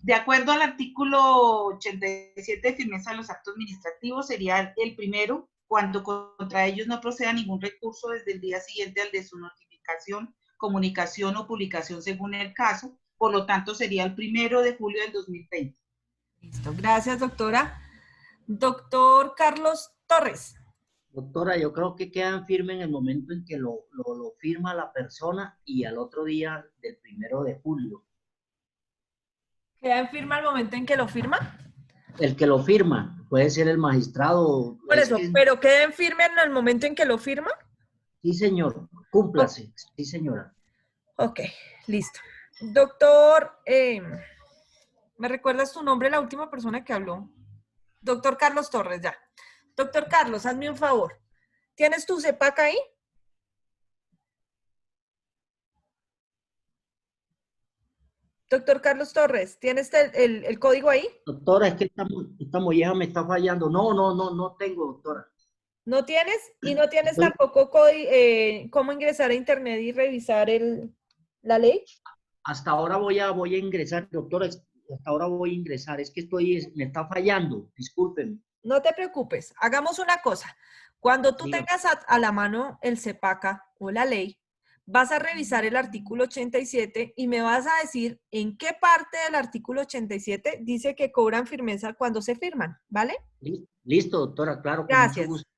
De acuerdo al artículo 87 de firmeza de los actos administrativos, sería el primero, cuando contra ellos no proceda ningún recurso desde el día siguiente al de su notificación, comunicación o publicación según el caso. Por lo tanto, sería el 1 de julio del 2020. Listo. Gracias, doctora. Doctor Carlos Torres. Doctora, yo creo que quedan firmes en el momento en que lo firma la persona y al otro día del 1 de julio. ¿Queda en firma al momento en que lo firma? El que lo firma, puede ser el magistrado. Por eso, ¿pero queda en firme en el momento en que lo firma? Sí, señor. Cúmplase. Sí, señora. Ok, listo. Doctor, ¿me recuerdas tu nombre, la última persona que habló? Doctor Carlos Torres, ya. Doctor Carlos, hazme un favor. ¿Tienes tu CEPAC ahí? Doctor Carlos Torres, ¿tienes el código ahí? Doctora, es que esta molleja me está fallando. No tengo, doctora. ¿No tienes? ¿Y no tienes tampoco cómo ingresar a internet y revisar la ley? Hasta ahora voy a ingresar, doctora. Hasta ahora voy a ingresar. Es que me está fallando. Discúlpenme. No te preocupes. Hagamos una cosa. Cuando tú tengas a la mano el CEPACA o la ley, vas a revisar el artículo 87 y me vas a decir en qué parte del artículo 87 dice que cobran firmeza cuando se firman, ¿vale? Listo, doctora, claro. Gracias. Con mucho gusto.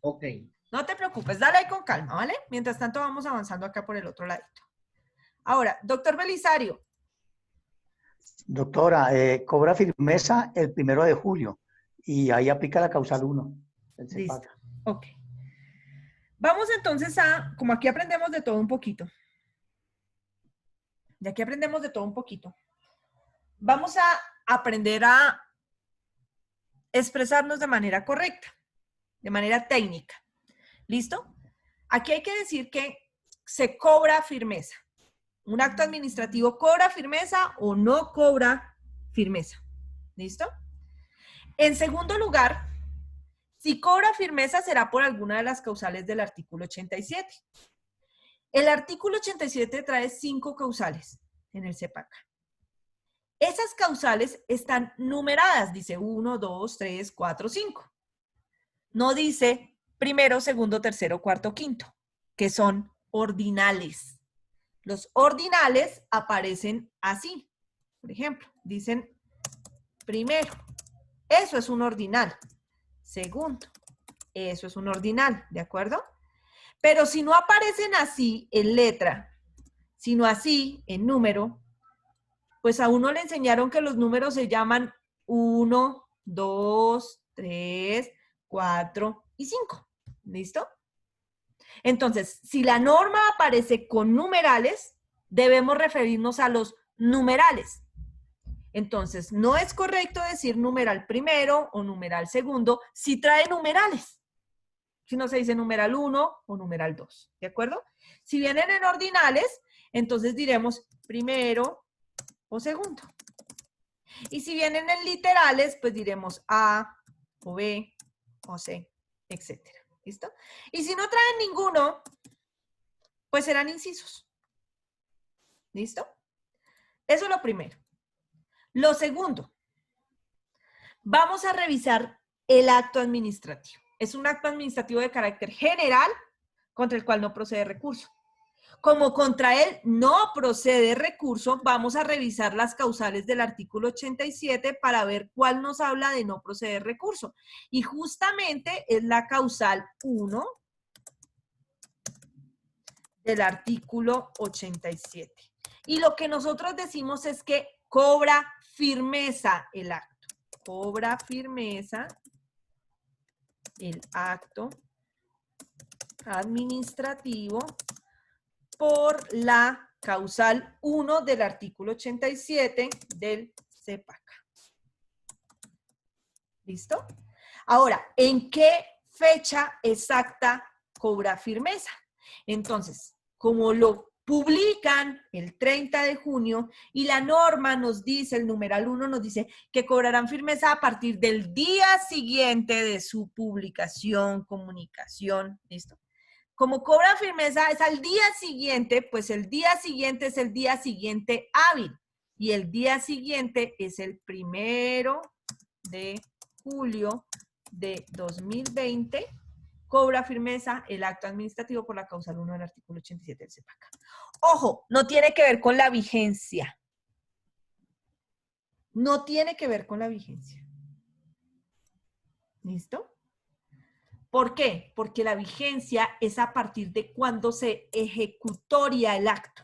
Ok. No te preocupes, dale ahí con calma, ¿vale? Mientras tanto vamos avanzando acá por el otro ladito. Ahora, doctor Belisario. Doctora, cobra firmeza el 1 de julio y ahí aplica la causal 1. Listo. Ok. Vamos entonces como aquí aprendemos de todo un poquito. De aquí aprendemos de todo un poquito. Vamos a aprender a expresarnos de manera correcta, de manera técnica. ¿Listo? Aquí hay que decir que se cobra firmeza. Un acto administrativo cobra firmeza o no cobra firmeza. ¿Listo? En segundo lugar, si cobra firmeza será por alguna de las causales del artículo 87. El artículo 87 trae 5 causales en el CEPACA. Esas causales están numeradas, dice 1, 2, 3, 4, 5. No dice primero, segundo, tercero, cuarto, quinto, que son ordinales. Los ordinales aparecen así. Por ejemplo, dicen primero. Eso es un ordinal. Segundo, eso es un ordinal, ¿de acuerdo? Pero si no aparecen así en letra, sino así en número, pues a uno le enseñaron que los números se llaman 1, 2, 3, 4 y 5. ¿Listo? Entonces, si la norma aparece con numerales, debemos referirnos a los numerales. Entonces, no es correcto decir numeral primero o numeral segundo si trae numerales. Si no se dice numeral 1 o numeral 2, ¿de acuerdo? Si vienen en ordinales, entonces diremos primero o segundo. Y si vienen en literales, pues diremos A o B OC, etcétera. ¿Listo? Y si no traen ninguno, pues serán incisos. ¿Listo? Eso es lo primero. Lo segundo, vamos a revisar el acto administrativo. Es un acto administrativo de carácter general contra el cual no procede recurso. Como contra él no procede recurso, vamos a revisar las causales del artículo 87 para ver cuál nos habla de no proceder recurso. Y justamente es la causal 1 del artículo 87. Y lo que nosotros decimos es que cobra firmeza el acto. Cobra firmeza el acto administrativo por la causal 1 del artículo 87 del CEPAC. ¿Listo? Ahora, ¿en qué fecha exacta cobra firmeza? Entonces, como lo publican el 30 de junio y la norma nos dice, el numeral 1 nos dice que cobrarán firmeza a partir del día siguiente de su publicación, comunicación, ¿listo? Como cobra firmeza es al día siguiente, pues el día siguiente es el día siguiente hábil y el día siguiente es el 1 de julio de 2020. Cobra firmeza el acto administrativo por la causal 1 del artículo 87 del CEPAC. Ojo, no tiene que ver con la vigencia. No tiene que ver con la vigencia. ¿Listo? ¿Por qué? Porque la vigencia es a partir de cuando se ejecutoria el acto.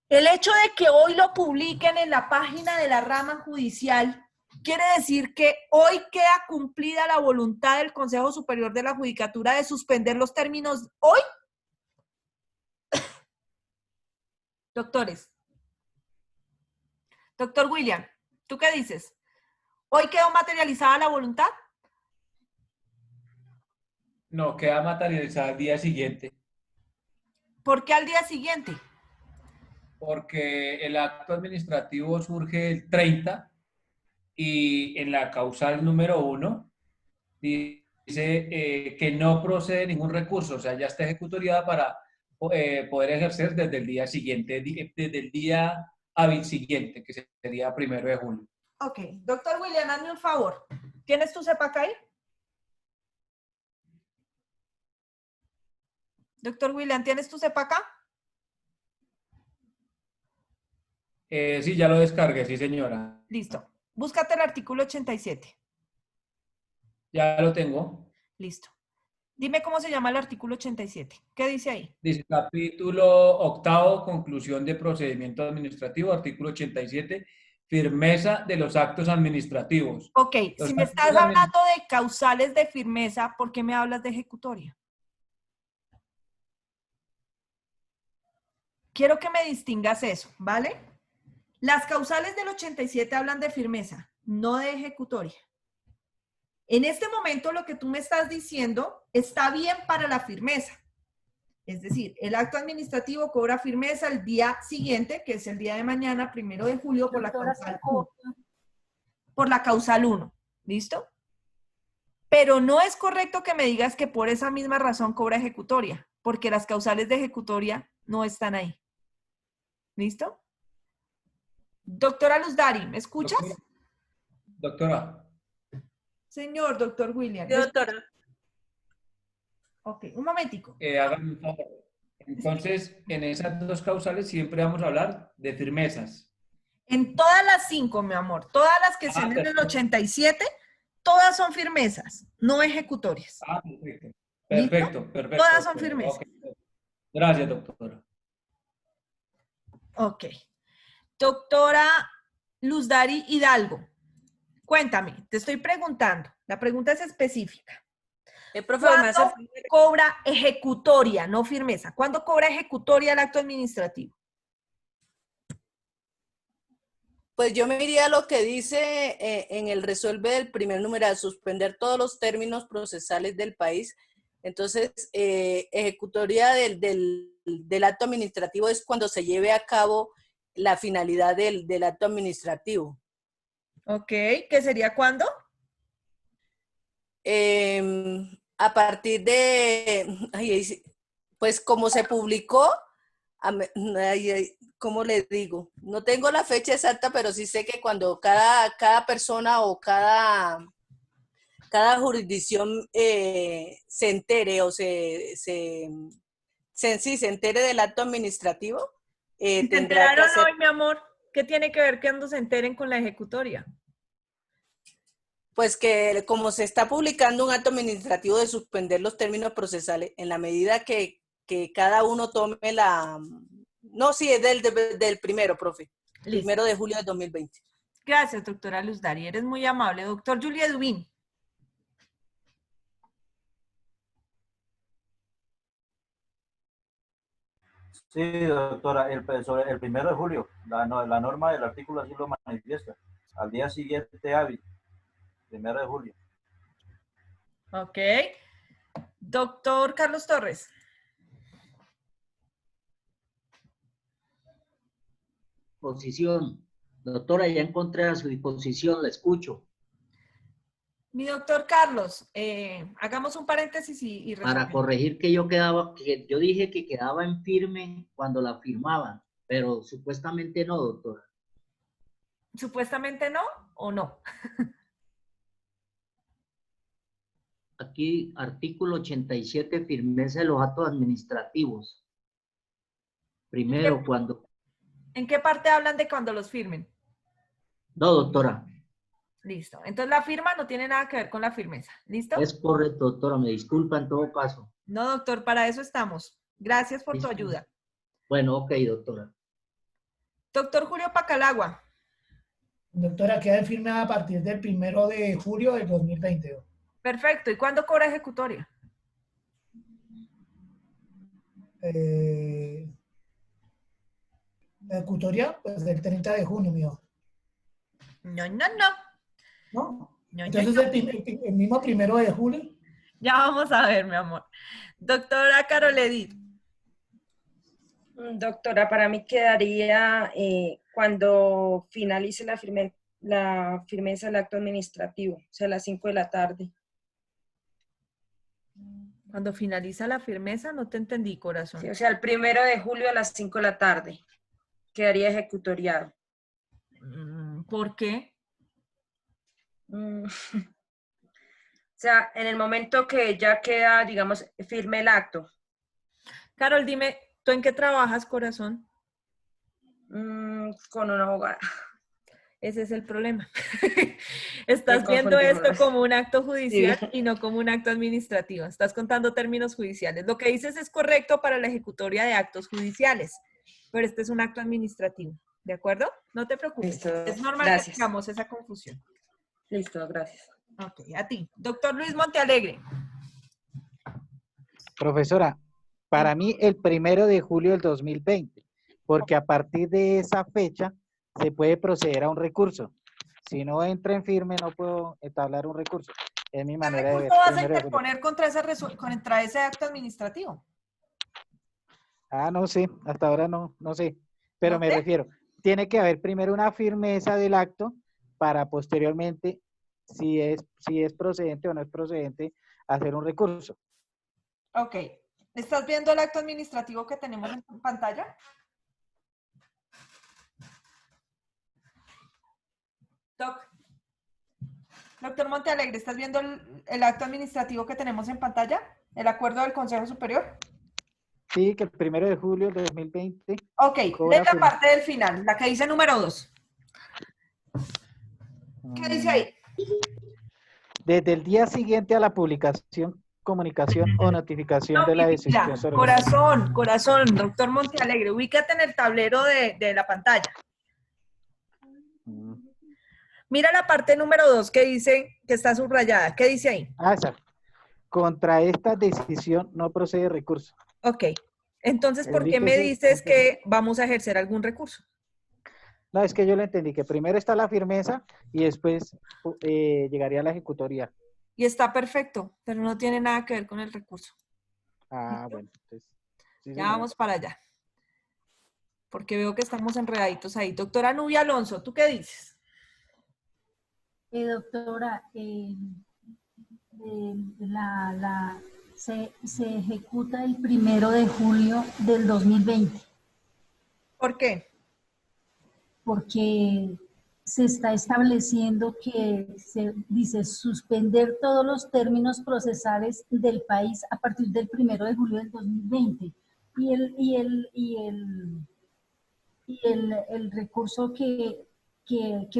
El hecho de que hoy lo publiquen en la página de la rama judicial quiere decir que hoy queda cumplida la voluntad del Consejo Superior de la Judicatura de suspender los términos hoy. Doctores. Doctor William, ¿tú qué dices? ¿Hoy quedó materializada la voluntad? No, queda materializada al día siguiente. ¿Por qué al día siguiente? Porque el acto administrativo surge el 30 y en la causal número 1 dice que no procede ningún recurso, o sea, ya está ejecutoriada para poder ejercer desde el día siguiente, desde el día hábil siguiente, que sería 1 de julio. Ok, doctor William, hazme un favor. ¿Tienes tu CEPAC ahí? Doctor William, ¿tienes tu CEPAC acá? Sí, ya lo descargué, sí, señora. Listo. Búscate el artículo 87. Ya lo tengo. Listo. Dime cómo se llama el artículo 87. ¿Qué dice ahí? Dice capítulo 8, conclusión de procedimiento administrativo, artículo 87, firmeza de los actos administrativos. Ok, si me estás hablando de causales de firmeza, ¿por qué me hablas de ejecutoria? Quiero que me distingas eso, ¿vale? Las causales del 87 hablan de firmeza, no de ejecutoria. En este momento lo que tú me estás diciendo está bien para la firmeza. Es decir, el acto administrativo cobra firmeza el día siguiente, que es el día de mañana, 1 de julio, por la causal 1. Por la causal 1. ¿Listo? Pero no es correcto que me digas que por esa misma razón cobra ejecutoria, porque las causales de ejecutoria no están ahí. ¿Listo? Doctora Luzdari, ¿me escuchas? Doctora. Señor doctor William. Doctora. Ok, un momentico. Háganme un favor. Entonces, en esas dos causales siempre vamos a hablar de firmezas. En todas las 5, mi amor, todas las que están en el 87, todas son firmezas, no ejecutorias. Ah, perfecto. Perfecto, perfecto. Todas son firmezas. Okay. Gracias, doctora. Ok. Doctora Luzdari Hidalgo, cuéntame, te estoy preguntando, la pregunta es específica. ¿Cuándo cobra ejecutoria, no firmeza? ¿Cuándo cobra ejecutoria el acto administrativo? Pues yo me iría a lo que dice en el resuelve del primer numeral, suspender todos los términos procesales del país. Entonces, ejecutoria del acto administrativo es cuando se lleve a cabo la finalidad del acto administrativo. Ok, ¿qué sería cuándo? A partir de, pues como se publicó, ¿cómo le digo? No tengo la fecha exacta, pero sí sé que cuando cada persona o cada jurisdicción se entere o se entere del acto administrativo, ¿Se tendrá que enteraron hacer... hoy, mi amor? ¿Qué tiene que ver cuando se enteren con la ejecutoria? Pues que como se está publicando un acto administrativo de suspender los términos procesales, en la medida que cada uno tome la... No, sí, es del primero, profe. Listo. 1 de julio de 2020. Gracias, doctora Luz Dari. Eres muy amable. Doctor Julia Dubín. Sí, doctora, sobre el 1 de julio, la norma del artículo así lo manifiesta. Al día siguiente hábil, 1 de julio. Ok. Doctor Carlos Torres. Posición. Doctora, ya encontré a su disposición, la escucho. Mi doctor Carlos, hagamos un paréntesis y Para corregir que yo dije que quedaba en firme cuando la firmaban, pero supuestamente no, doctora. ¿Supuestamente no o no? Aquí, artículo 87, firmeza de los actos administrativos. Primero, cuando... ¿En qué parte hablan de cuando los firmen? No, doctora. Listo. Entonces la firma no tiene nada que ver con la firmeza. ¿Listo? Es correcto, doctora. Me disculpa en todo caso. No, doctor, para eso estamos. Gracias por tu ayuda. Bueno, ok, doctora. Doctor Julio Pacalagua. Doctora, queda en firme a partir del 1 de julio del 2020. Perfecto. ¿Y cuándo cobra ejecutoria? La ejecutoria, pues del 30 de junio, mío. No. ¿No? No, Entonces no. El mismo 1 de julio. Ya vamos a ver, mi amor. Doctora Carol Edith. Doctora, para mí quedaría cuando finalice la firmeza del acto administrativo, o sea, a las 5 de la tarde. Cuando finaliza la firmeza, no te entendí, corazón. Sí, o sea, el 1 de julio a las 5 de la tarde quedaría ejecutoriado. ¿Por qué? O sea, en el momento que ya queda, digamos, firme el acto. Carol, dime, ¿tú en qué trabajas, corazón? Con una abogada. Ese es el problema. Estás viendo esto como un acto judicial y no como un acto administrativo. Estás contando términos judiciales. Lo que dices es correcto para la ejecutoria de actos judiciales, pero este es un acto administrativo. ¿De acuerdo? No te preocupes. Listo. Es normal que tengamos esa confusión. Listo, gracias. Ok, a ti. Doctor Luis Montealegre. Profesora, para mí el 1 de julio del 2020, porque a partir de esa fecha se puede proceder a un recurso. Si no entra en firme, no puedo entablar un recurso. Es mi manera de ver. ¿Qué vas a interponer contra ese acto administrativo? Ah, no sé, hasta ahora no sé. Pero me refiero, tiene que haber primero una firmeza del acto para posteriormente, si es procedente o no es procedente, hacer un recurso. Ok. ¿Estás viendo el acto administrativo que tenemos en pantalla? Doctor Montealegre, ¿estás viendo el acto administrativo que tenemos en pantalla? ¿El acuerdo del Consejo Superior? Sí, que el 1 de julio de 2020. Ok, lee la parte del final, la que dice número 2. ¿Qué dice ahí? Desde el día siguiente a la publicación, comunicación o notificación de la decisión. Corazón, doctor Montealegre, ubícate en el tablero de la pantalla. Mira la parte número 2 que dice, que está subrayada. ¿Qué dice ahí? Ah, exacto. Contra esta decisión no procede recurso. Ok. Entonces, ¿por qué me dices que vamos a ejercer algún recurso? No, es que yo le entendí que primero está la firmeza y después llegaría a la ejecutoria. Y está perfecto, pero no tiene nada que ver con el recurso. Ah, bueno. Entonces, sí, ya vamos para allá. Porque veo que estamos enredaditos ahí. Doctora Nubia Alonso, ¿tú qué dices? Doctora, se ejecuta el 1 de julio del 2020. ¿Por qué? Porque se está estableciendo que se dice suspender todos los términos procesales del país a partir del 1 de julio del 2020. El recurso que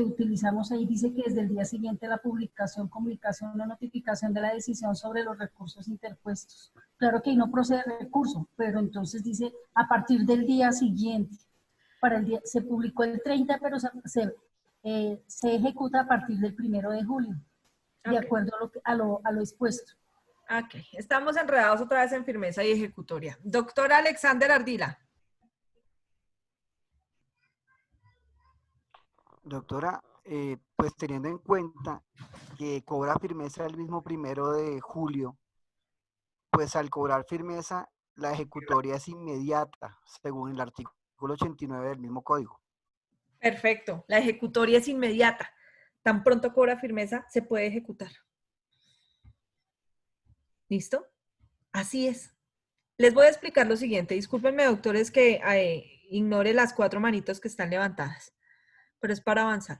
utilizamos ahí dice que desde el día siguiente a la publicación, comunicación o notificación de la decisión sobre los recursos interpuestos. Claro que ahí no procede recurso, pero entonces dice a partir del día siguiente. Para el día, se publicó el 30, pero se ejecuta a partir del 1 de julio, de acuerdo a lo expuesto. Ok, estamos enredados otra vez en firmeza y ejecutoria. Doctora Alexander Ardila. Doctora, pues teniendo en cuenta que cobra firmeza el mismo 1 de julio, pues al cobrar firmeza, la ejecutoria es inmediata, según el artículo 89 del mismo código. Perfecto, la ejecutoria es inmediata. Tan pronto cobra firmeza, se puede ejecutar. ¿Listo? Así es. Les voy a explicar lo siguiente. Discúlpenme, doctores, que ignore las 4 manitos que están levantadas, pero es para avanzar.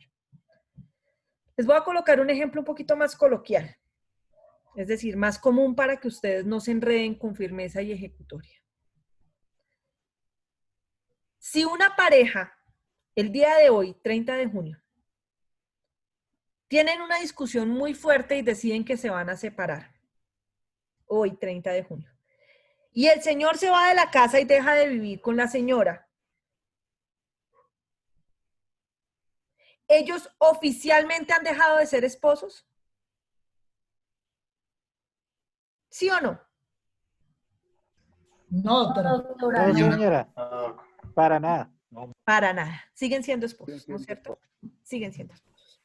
Les voy a colocar un ejemplo un poquito más coloquial, es decir, más común para que ustedes no se enreden con firmeza y ejecutoria. Si una pareja, el día de hoy, 30 de junio, tienen una discusión muy fuerte y deciden que se van a separar, hoy, 30 de junio, y el señor se va de la casa y deja de vivir con la señora, ¿ellos oficialmente han dejado de ser esposos? ¿Sí o no? No, doctora. No, señora. Para nada. Para nada. Siguen siendo esposos, ¿no es cierto? Siguen siendo esposos.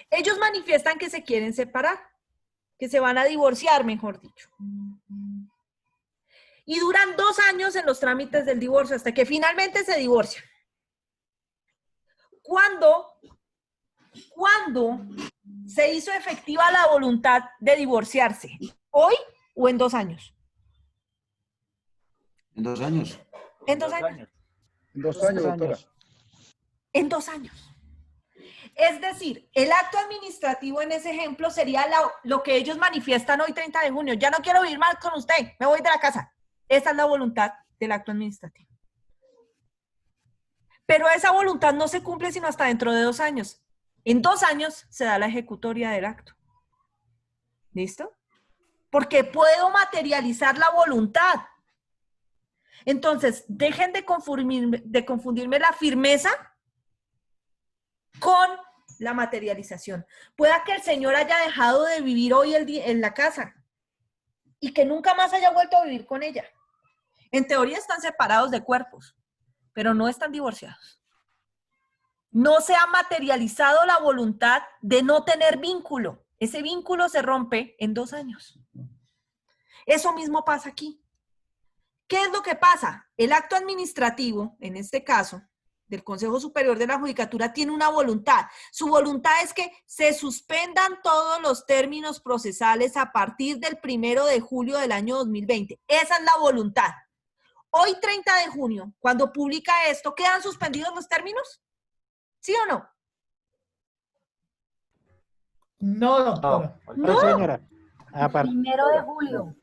Ellos manifiestan que se quieren separar, que se van a divorciar, mejor dicho. Y duran 2 años en los trámites del divorcio hasta que finalmente se divorcian. ¿Cuándo se hizo efectiva la voluntad de divorciarse? ¿Hoy o en 2 años? En 2 años. En 2 años. En 2 años, doctora. En 2 años. Es decir, el acto administrativo en ese ejemplo sería lo que ellos manifiestan hoy 30 de junio. Ya no quiero vivir más con usted, me voy de la casa. Esa es la voluntad del acto administrativo. Pero esa voluntad no se cumple sino hasta dentro de 2 años. En 2 años se da la ejecutoria del acto. ¿Listo? Porque puedo materializar la voluntad. Entonces, dejen de confundirme la firmeza con la materialización. Pueda que el señor haya dejado de vivir hoy en la casa y que nunca más haya vuelto a vivir con ella. En teoría están separados de cuerpos, pero no están divorciados. No se ha materializado la voluntad de no tener vínculo. Ese vínculo se rompe en 2 años. Eso mismo pasa aquí. ¿Qué es lo que pasa? El acto administrativo, en este caso, del Consejo Superior de la Judicatura, tiene una voluntad. Su voluntad es que se suspendan todos los términos procesales a partir del 1 de julio del año 2020. Esa es la voluntad. Hoy, 30 de junio, cuando publica esto, ¿quedan suspendidos los términos? ¿Sí o no? No, doctora. No, señora. El 1 de julio.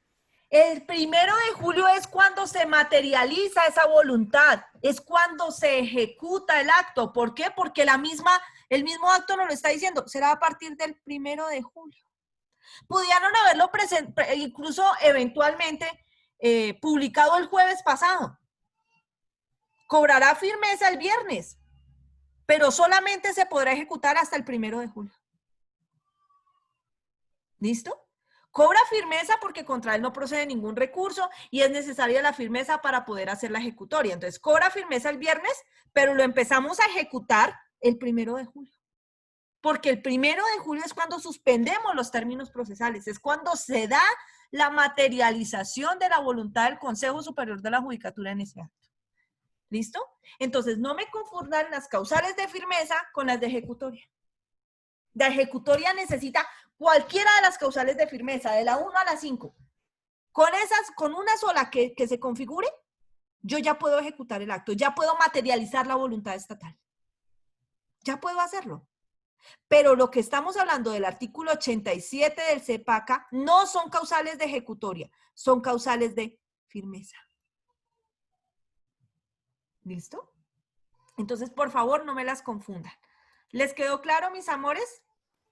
El 1 de julio es cuando se materializa esa voluntad, es cuando se ejecuta el acto. ¿Por qué? Porque el mismo acto nos lo está diciendo, será a partir del 1 de julio. Pudieron haberlo incluso eventualmente publicado el jueves pasado. Cobrará firmeza el viernes, pero solamente se podrá ejecutar hasta el 1 de julio. ¿Listo? Cobra firmeza porque contra él no procede ningún recurso y es necesaria la firmeza para poder hacer la ejecutoria. Entonces, cobra firmeza el viernes, pero lo empezamos a ejecutar el 1 de julio. Porque el 1 de julio es cuando suspendemos los términos procesales, es cuando se da la materialización de la voluntad del Consejo Superior de la Judicatura en ese acto. ¿Listo? Entonces, no me confundan las causales de firmeza con las de ejecutoria. La ejecutoria necesita cualquiera de las causales de firmeza, de la 1 a la 5, con una sola que se configure, yo ya puedo ejecutar el acto, ya puedo materializar la voluntad estatal. Ya puedo hacerlo. Pero lo que estamos hablando del artículo 87 del CEPACA no son causales de ejecutoria, son causales de firmeza. ¿Listo? Entonces, por favor, no me las confundan. ¿Les quedó claro, mis amores?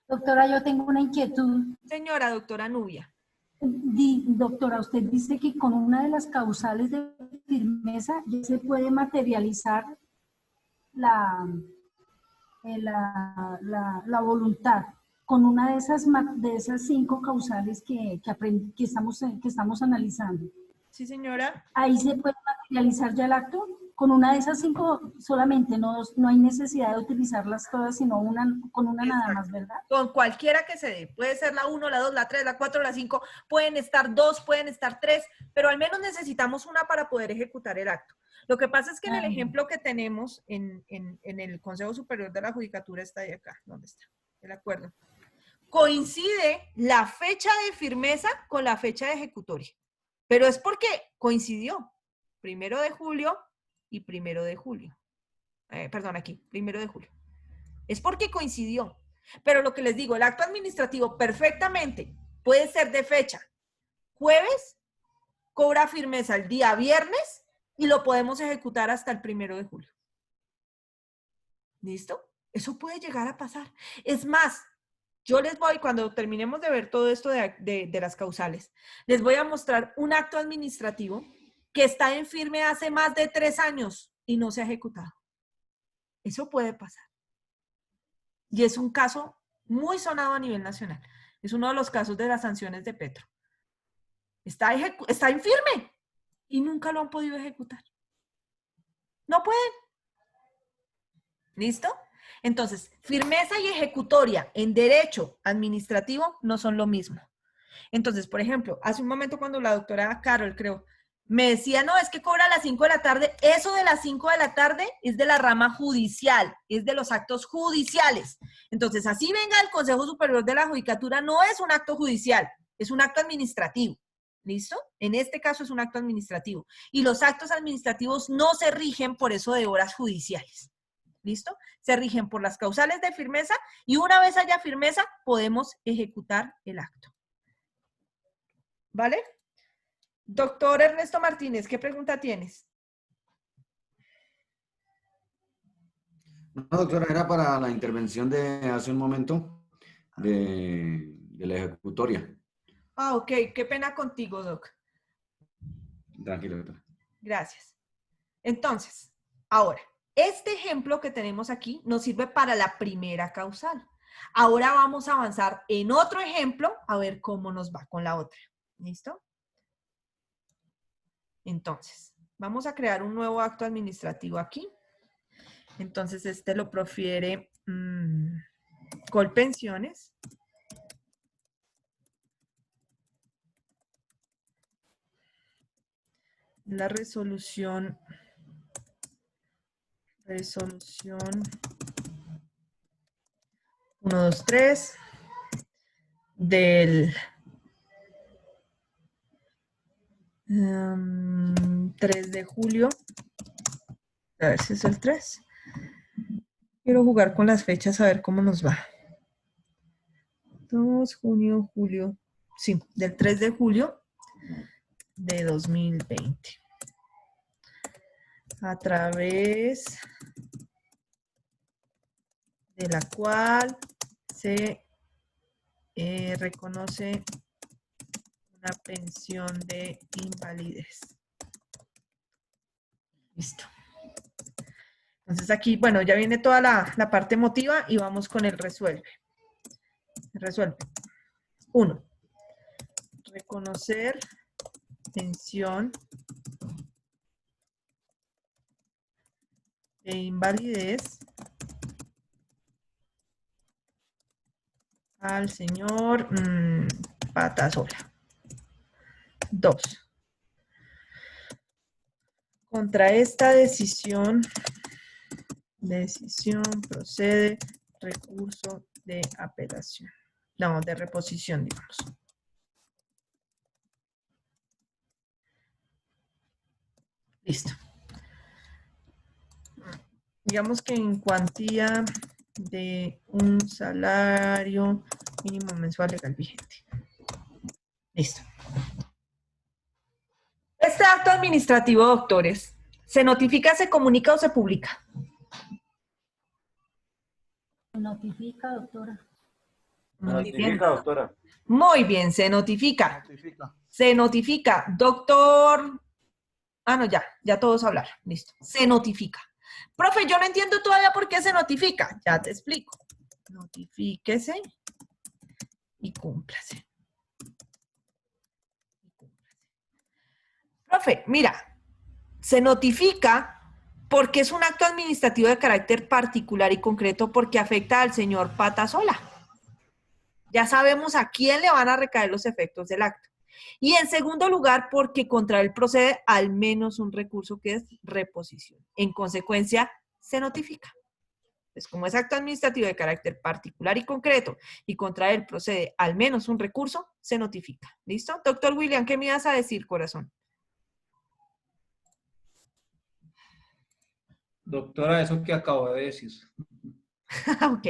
Doctora, yo tengo una inquietud. Señora doctora Nubia. Doctora, usted dice que con una de las causales de firmeza ya se puede materializar la voluntad. Con una de esas 5 causales que estamos analizando. Sí, señora. ¿Ahí se puede materializar ya el acto? Con una de esas 5 solamente, no hay necesidad de utilizarlas todas, sino con una nada más, ¿verdad? Con cualquiera que se dé. Puede ser la 1, la 2, la 3, la 4, la 5. Pueden estar 2, pueden estar 3, pero al menos necesitamos una para poder ejecutar el acto. Lo que pasa es que en el ejemplo que tenemos en el Consejo Superior de la Judicatura está ahí acá. ¿Dónde está? El acuerdo. Coincide la fecha de firmeza con la fecha de ejecutoria. Pero es porque coincidió. 1 de julio y 1 de julio. Perdón, aquí, 1 de julio. Es porque coincidió. Pero lo que les digo, el acto administrativo perfectamente puede ser de fecha jueves, cobra firmeza el día viernes y lo podemos ejecutar hasta el 1 de julio. ¿Listo? Eso puede llegar a pasar. Es más, yo les voy, cuando terminemos de ver todo esto de las causales, les voy a mostrar un acto administrativo que está en firme hace más de 3 años y no se ha ejecutado. Eso puede pasar. Y es un caso muy sonado a nivel nacional. Es uno de los casos de las sanciones de Petro. Está en firme y nunca lo han podido ejecutar. No pueden. ¿Listo? Entonces, firmeza y ejecutoria en derecho administrativo no son lo mismo. Entonces, por ejemplo, hace un momento cuando la doctora Carol, creo, me decía, no, es que cobra a las 5 de la tarde. Eso de las 5 de la tarde es de la rama judicial, es de los actos judiciales. Entonces, así venga el Consejo Superior de la Judicatura, no es un acto judicial, es un acto administrativo. ¿Listo? En este caso es un acto administrativo. Y los actos administrativos no se rigen por eso de horas judiciales. ¿Listo? Se rigen por las causales de firmeza y una vez haya firmeza, podemos ejecutar el acto. ¿Vale? Doctor Ernesto Martínez, ¿qué pregunta tienes? No, doctora, era para la intervención de hace un momento de la ejecutoria. Ah, ok. Qué pena contigo, Doc. Tranquilo, doctora. Gracias. Entonces, ahora, este ejemplo que tenemos aquí nos sirve para la primera causal. Ahora vamos a avanzar en otro ejemplo a ver cómo nos va con la otra. ¿Listo? Entonces, vamos a crear un nuevo acto administrativo aquí. Entonces, este lo profiere Colpensiones. La resolución 123 del 3 de julio. A ver si es el 3. Quiero jugar con las fechas a ver cómo nos va. 2, junio, julio. Sí, del 3 de julio de 2020. A través de la cual se reconoce una pensión de invalidez. Listo. Entonces aquí, bueno, ya viene toda la parte emotiva y vamos con el resuelve. Resuelve. 1. Reconocer pensión de invalidez al señor Patasola. 2. Contra esta decisión procede recurso de apelación. No, de reposición, digamos. Listo. Digamos que en cuantía de un salario mínimo mensual legal vigente. Listo. Este acto administrativo, doctores, ¿se notifica, se comunica o se publica? Se notifica, doctora. Muy bien. Notifica, doctora. Muy bien, se notifica. Se notifica. Doctor... Ah, no, ya todos hablaron. Listo. Se notifica. Profe, yo no entiendo todavía por qué se notifica. Ya te explico. Notifíquese y cúmplase. Profe, mira, se notifica porque es un acto administrativo de carácter particular y concreto porque afecta al señor Patasola. Ya sabemos a quién le van a recaer los efectos del acto. Y en segundo lugar, porque contra él procede al menos un recurso que es reposición. En consecuencia, se notifica. Pues como es acto administrativo de carácter particular y concreto y contra él procede al menos un recurso, se notifica. ¿Listo? Doctor William, ¿qué me ibas a decir, corazón? Doctora, eso que acabo de decir. Ok,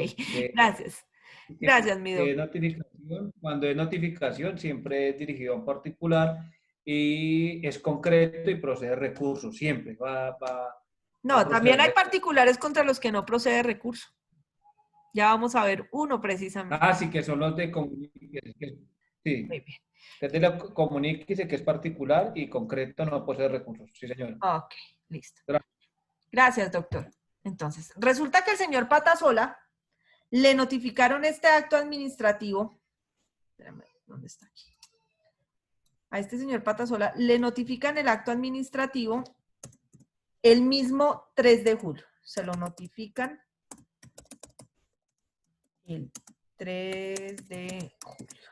gracias. Gracias, mi doctor. Cuando es notificación, siempre es dirigido a un particular y es concreto y procede recurso, siempre No, también hay particulares contra los que no procede recurso. Ya vamos a ver uno precisamente. Ah, sí, que son los de comuníquese. Sí. Muy bien. Que es de la comuníquese, que es particular y concreto no posee recursos. Sí, señor. Ok, listo. Gracias, doctor. Entonces, resulta que el señor Patasola le notificaron este acto administrativo. Espérame, ¿dónde está aquí? A este señor Patasola le notifican el acto administrativo el mismo 3 de julio. Se lo notifican el 3 de julio.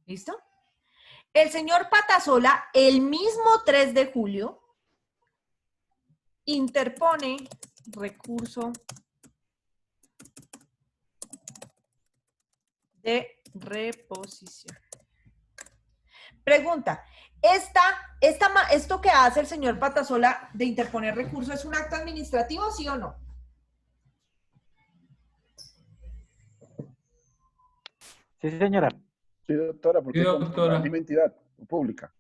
¿Listo? El señor Patasola, el mismo 3 de julio, interpone recurso de reposición. Pregunta, ¿esto que hace el señor Patasola de interponer recurso es un acto administrativo, sí o no? Sí, señora. Sí, doctora, porque Sí, doctora. es la misma entidad pública.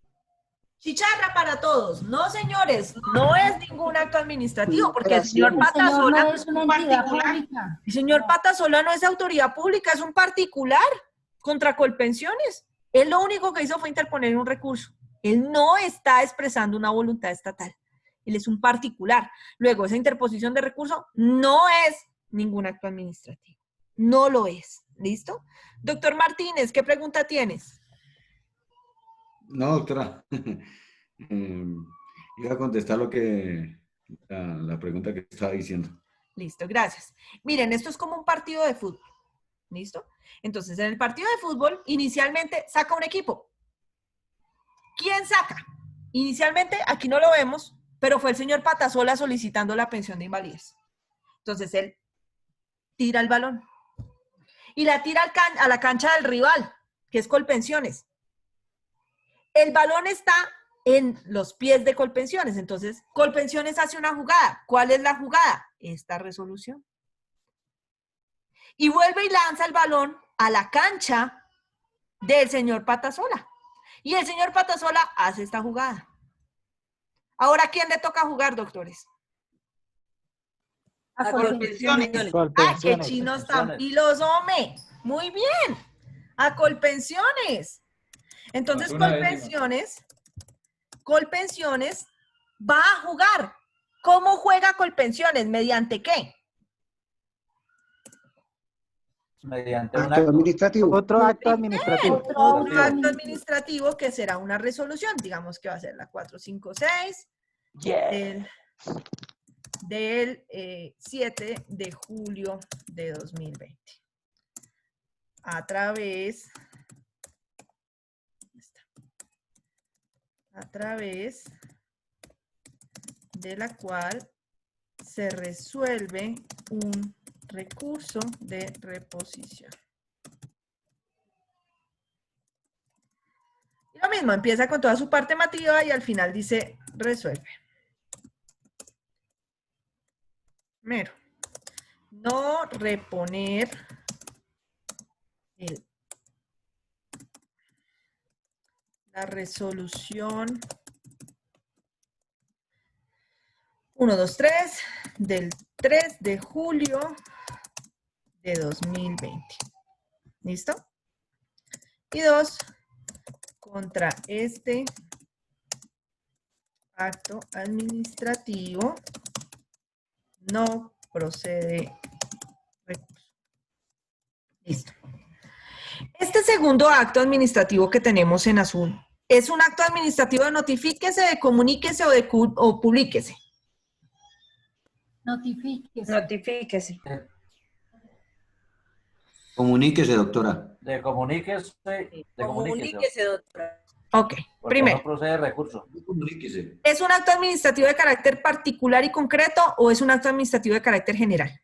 Chicharra para todos. No, señores, no es ningún acto administrativo, porque el señor El Patasola señor no es una entidad pública. El señor Patasola no es autoridad pública, es un particular contra Colpensiones. Él lo único que hizo fue interponer un recurso. Él no está expresando una voluntad estatal. Él es un particular. Luego, esa interposición de recurso no es ningún acto administrativo. No lo es. ¿Listo? Doctor Martínez, ¿qué pregunta tienes? No, doctora. Iba a contestar la pregunta que estaba diciendo. Listo, gracias. Miren, esto es como un partido de fútbol. ¿Listo? Entonces, en el partido de fútbol, inicialmente saca un equipo. ¿Quién saca? Inicialmente, aquí no lo vemos, pero fue el señor Patasola solicitando la pensión de invalidez. Entonces, él tira el balón y la tira a la cancha del rival, que es Colpensiones. El balón está en los pies de Colpensiones. Entonces, Colpensiones hace una jugada. ¿Cuál es la jugada? Esta resolución. Y vuelve y lanza el balón a la cancha del señor Patasola. Y el señor Patasola hace esta jugada. Ahora, ¿a quién le toca jugar, doctores? A Colpensiones. Ah, qué chinos tan pilos, hombre. Muy bien. A Colpensiones. Entonces, Colpensiones va a jugar. ¿Cómo juega Colpensiones? ¿Mediante qué? Mediante un acto administrativo. Otro acto administrativo. Otro acto administrativo que será una resolución. Digamos que va a ser la 456 del 7 de julio de 2020. A través de la cual se resuelve un recurso de reposición. Y lo mismo, empieza con toda su parte mativa y al final dice resuelve. Primero, no reponer la resolución 123 del 3 de julio de 2020. ¿Listo? Y 2, contra este acto administrativo no procede recurso. Listo. Este segundo acto administrativo que tenemos en azul es un acto administrativo de notifíquese, de comuníquese o publíquese. Notifíquese. Notifíquese. Comuníquese, doctora. Comuníquese, doctora. Ok, Porque primero. no procede recurso. Comuníquese. ¿Es un acto administrativo de carácter particular y concreto o es un acto administrativo de carácter general?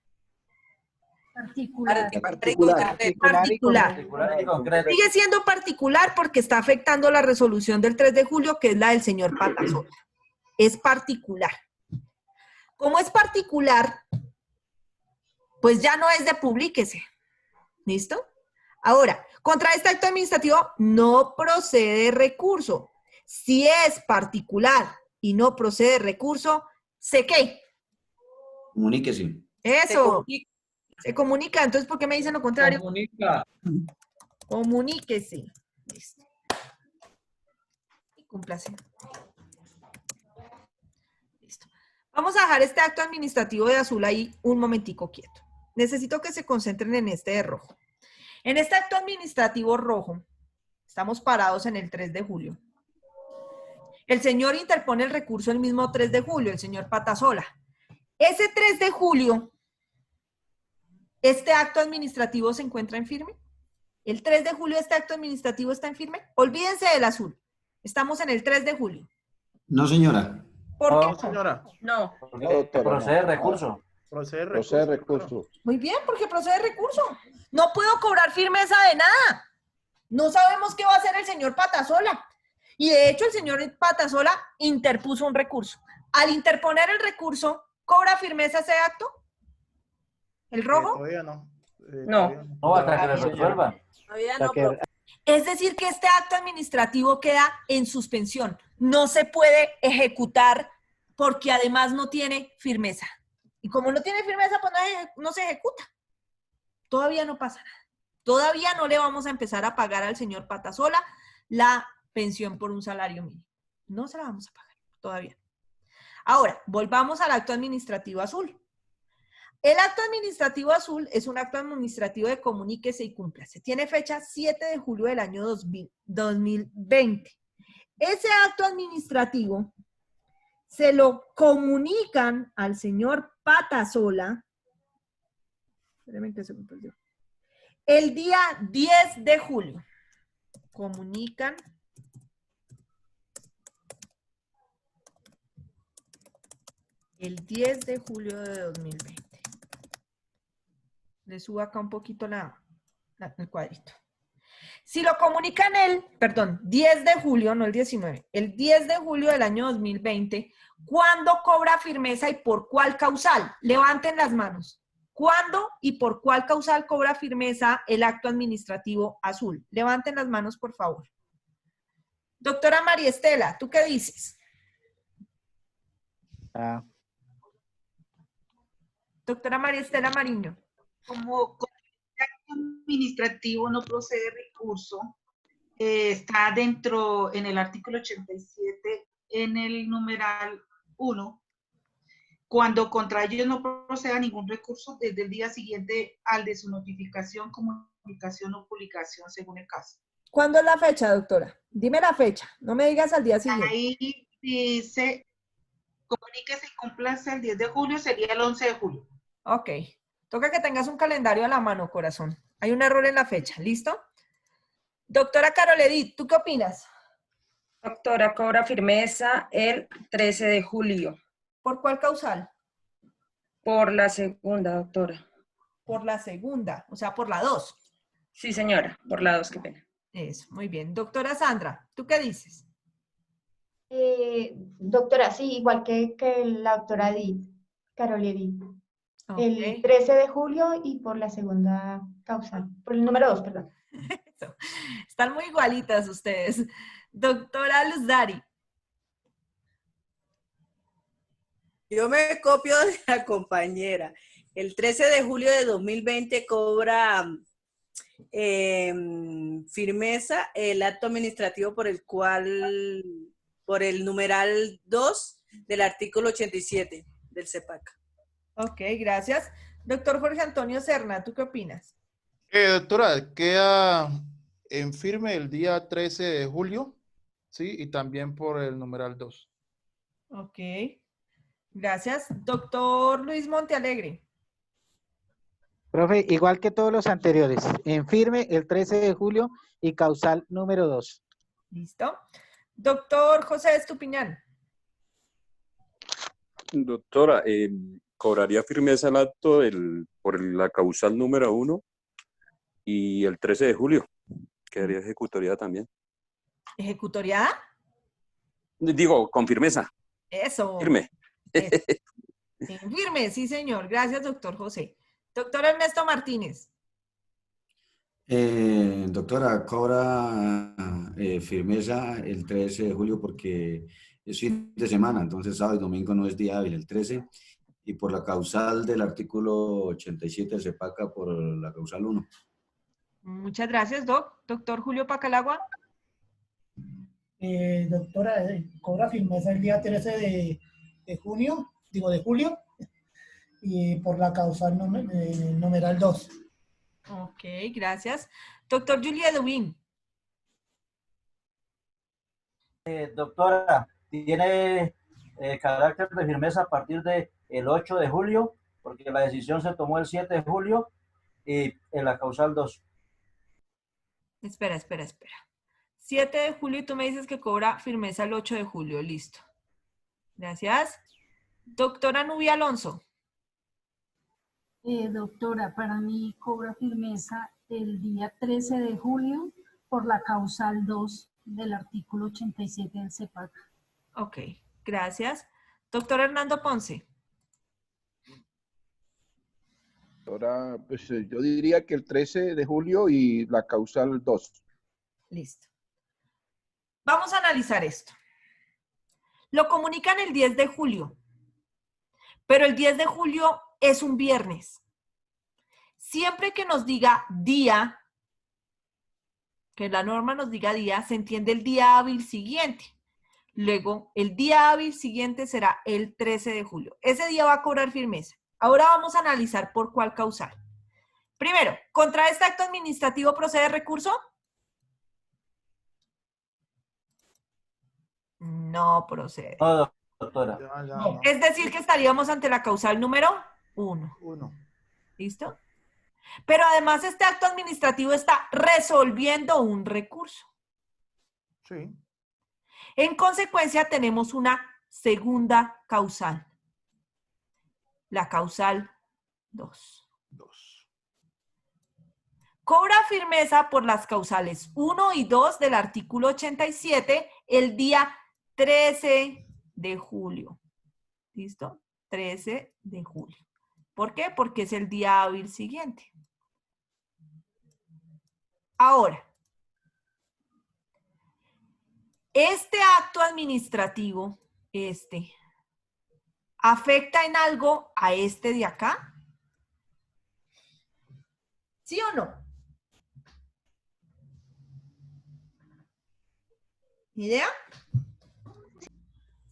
Particular. Particular y concreto. Sigue siendo particular porque está afectando la resolución del 3 de julio, que es la del señor Patasola. Es particular. Como es particular, pues ya no es de publíquese. ¿Listo? Ahora, contra este acto administrativo no procede recurso. Si es particular y no procede recurso, ¿sé qué? Comuníquese. Eso. Se comunica. Entonces, ¿por qué me dicen lo contrario? Comunica. Comuníquese. Listo. Y cúmplase. Listo. Vamos a dejar este acto administrativo de azul ahí un momentico quieto. Necesito que se concentren en este de rojo. En este acto administrativo rojo, estamos parados en el 3 de julio. El señor interpone el recurso el mismo 3 de julio, el señor Patasola. Ese 3 de julio, ¿este acto administrativo se encuentra en firme? ¿El 3 de julio este acto administrativo está en firme? Olvídense del azul. Estamos en el 3 de julio. No, señora. ¿Por qué? No, señora. No. Procede recurso. Procede recurso. Muy bien, porque procede recurso. No puedo cobrar firmeza de nada. No sabemos qué va a hacer el señor Patasola. Y de hecho el señor Patasola interpuso un recurso. Al interponer el recurso, ¿cobra firmeza ese acto? ¿El rojo? Todavía no. No. No, hasta que le resuelvan. Todavía no, Es decir, que este acto administrativo queda en suspensión. No se puede ejecutar porque además no tiene firmeza. Y como no tiene firmeza, pues no se ejecuta. Todavía no pasa nada. Todavía no le vamos a empezar a pagar al señor Patasola la pensión por un salario mínimo. No se la vamos a pagar, todavía. Ahora, volvamos al acto administrativo azul. El acto administrativo azul es un acto administrativo de comuníquese y cúmplase. Tiene fecha 7 de julio del año 2020. Ese acto administrativo se lo comunican al señor Patasola. Espérenme que se me perdió. El día 10 de julio. Comunican el 10 de julio de 2020. Le subo acá un poquito el cuadrito. Si lo comunican el 10 de julio, no el 19, el 10 de julio del año 2020, ¿cuándo cobra firmeza y por cuál causal? Levanten las manos. ¿Cuándo y por cuál causal cobra firmeza el acto administrativo azul? Levanten las manos, por favor. Doctora María Estela, ¿tú qué dices? Doctora María Estela Mariño. Como el acto administrativo no procede recurso, está dentro, en el artículo 87, en el numeral 1, cuando contra ellos no proceda ningún recurso desde el día siguiente al de su notificación, comunicación o publicación según el caso. ¿Cuándo es la fecha, doctora? Dime la fecha, no me digas al día siguiente. Ahí dice, comuníquese y cúmplase el 10 de julio, sería el 11 de julio. Ok. Toca que tengas un calendario a la mano, corazón. Hay un error en la fecha, ¿listo? Doctora Carol Edith, ¿tú qué opinas? Doctora, cobra firmeza el 13 de julio. ¿Por cuál causal? Por la segunda, doctora. por la segunda, o sea, por la 2. Sí, señora, por la 2, qué pena. Eso, muy bien. Doctora Sandra, ¿tú qué dices? Doctora, sí, igual que la doctora Carol Edith. El Ok. 13 de julio y por la segunda causal, por el número 2, perdón. Eso. Están muy igualitas ustedes. Doctora Luz Dari. Yo me copio de la compañera. El 13 de julio de 2020 cobra firmeza el acto administrativo por el cual, por el numeral 2 del artículo 87 del CEPAC. Ok, gracias. Doctor Jorge Antonio Serna, ¿tú qué opinas? Doctora, queda en firme el día 13 de julio, ¿sí? Y también por el numeral 2. Ok, gracias. Doctor Luis Montealegre. Profe, igual que todos los anteriores, en firme el 13 de julio y causal número 2. Listo. Doctor José Estupiñán. Doctora, cobraría firmeza el acto por la causal número 1 y el 13 de julio. Quedaría ejecutoriada también. ¿Ejecutoriada? Digo, con firmeza. Eso. Firme. Eso. Firme, sí, señor. Gracias, doctor José. Doctor Ernesto Martínez. Doctora, cobra firmeza el 13 de julio porque es fin de semana, entonces sábado y domingo no es día hábil, el 13, y por la causal del artículo 87 se paga por la causal 1. Muchas gracias, Doc. Doctor Julio Pacalagua. Doctora, cobra firmeza el día 13 de junio, digo de julio, y por la causal numeral 2. Ok, gracias. Doctor Julia Dubín. Doctora, tiene carácter de firmeza a partir del 8 de julio, porque la decisión se tomó el 7 de julio y en la causal 2. Espera. 7 de julio y tú me dices que cobra firmeza el 8 de julio. Listo. Gracias. Doctora Nubia Alonso. Doctora, para mí cobra firmeza el día 13 de julio por la causal 2 del artículo 87 del CEPAC. Ok, gracias. Doctor Hernando Ponce. Ahora, pues yo diría que el 13 de julio y la causal 2. Listo. Vamos a analizar esto. Lo comunican el 10 de julio, pero el 10 de julio es un viernes. Siempre que nos diga día, que la norma nos diga día, se entiende el día hábil siguiente. Luego, el día hábil siguiente será el 13 de julio. Ese día va a cobrar firmeza. Ahora vamos a analizar por cuál causal. Primero, ¿contra este acto administrativo procede recurso? No procede. No, doctora. No. Es decir, que estaríamos ante la causal número 1. ¿Listo? Pero además este acto administrativo está resolviendo un recurso. Sí. En consecuencia, tenemos una segunda causal. La causal 2. Cobra firmeza por las causales 1 y 2 del artículo 87 el día 13 de julio. ¿Listo? 13 de julio. ¿Por qué? Porque es el día hábil siguiente. Ahora, este acto administrativo, ¿afecta en algo a este de acá? ¿Sí o no? ¿Idea?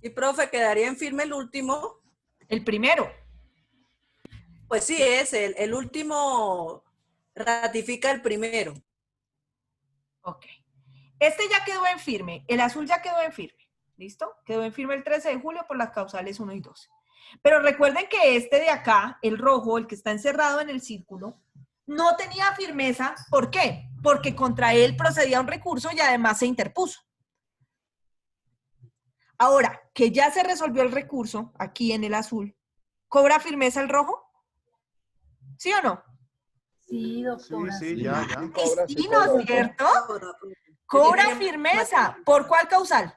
Y profe, quedaría en firme el último. El primero. Pues sí, es el último ratifica el primero. Ok. Este ya quedó en firme. El azul ya quedó en firme. ¿Listo? Quedó en firme el 13 de julio por las causales 1 y 2. Pero recuerden que este de acá, el rojo, el que está encerrado en el círculo, no tenía firmeza. ¿Por qué? Porque contra él procedía un recurso y además se interpuso. Ahora, que ya se resolvió el recurso, aquí en el azul, ¿cobra firmeza el rojo? ¿Sí o no? Sí, doctora. Sí, ya. Destino, ¿cierto? Cobra firmeza. ¿Por cuál causal?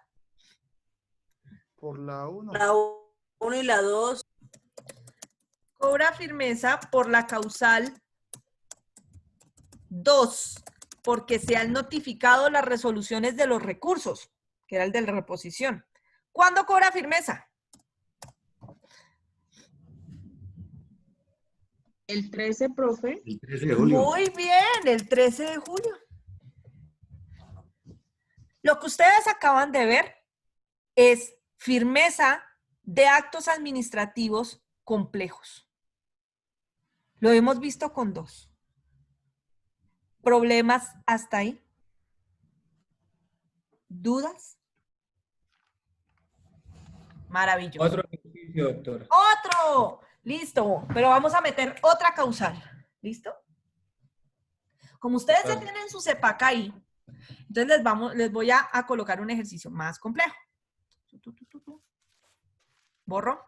Por la 1. La 1 y la 2. Cobra firmeza por la causal 2, porque se han notificado las resoluciones de los recursos, que era el de la reposición. ¿Cuándo cobra firmeza? El 13, profe. El 13 de julio. Muy bien, el 13 de julio. Lo que ustedes acaban de ver es firmeza de actos administrativos complejos. Lo hemos visto con 2. ¿Problemas hasta ahí? ¿Dudas? Maravilloso. Otro ejercicio, doctora. ¡Otro! Listo, pero vamos a meter otra causal. ¿Listo? Como ustedes ya tienen su CEPAC ahí, entonces les voy a colocar un ejercicio más complejo. Borro.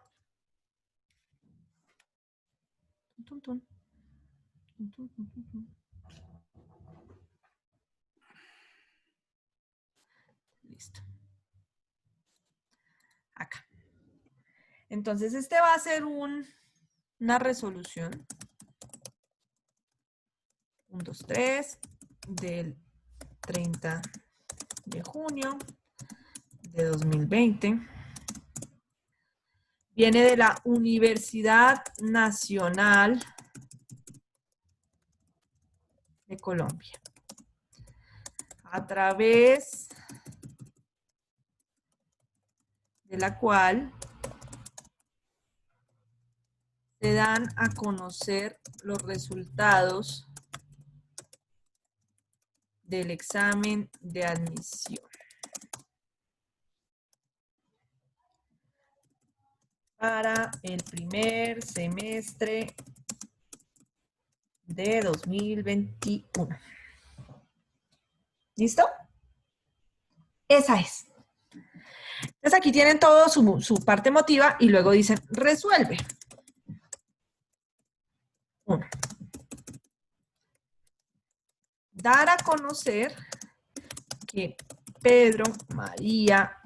Listo. Acá. Entonces, este va a ser una resolución. 1, 2, 3 del 30 de junio de 2020. Viene de la Universidad Nacional de Colombia. A través de la cual se dan a conocer los resultados del examen de admisión para el primer semestre de 2021. ¿Listo? Esa es. Entonces aquí tienen todo su parte emotiva y luego dicen resuelve. 1. Dar a conocer que Pedro, María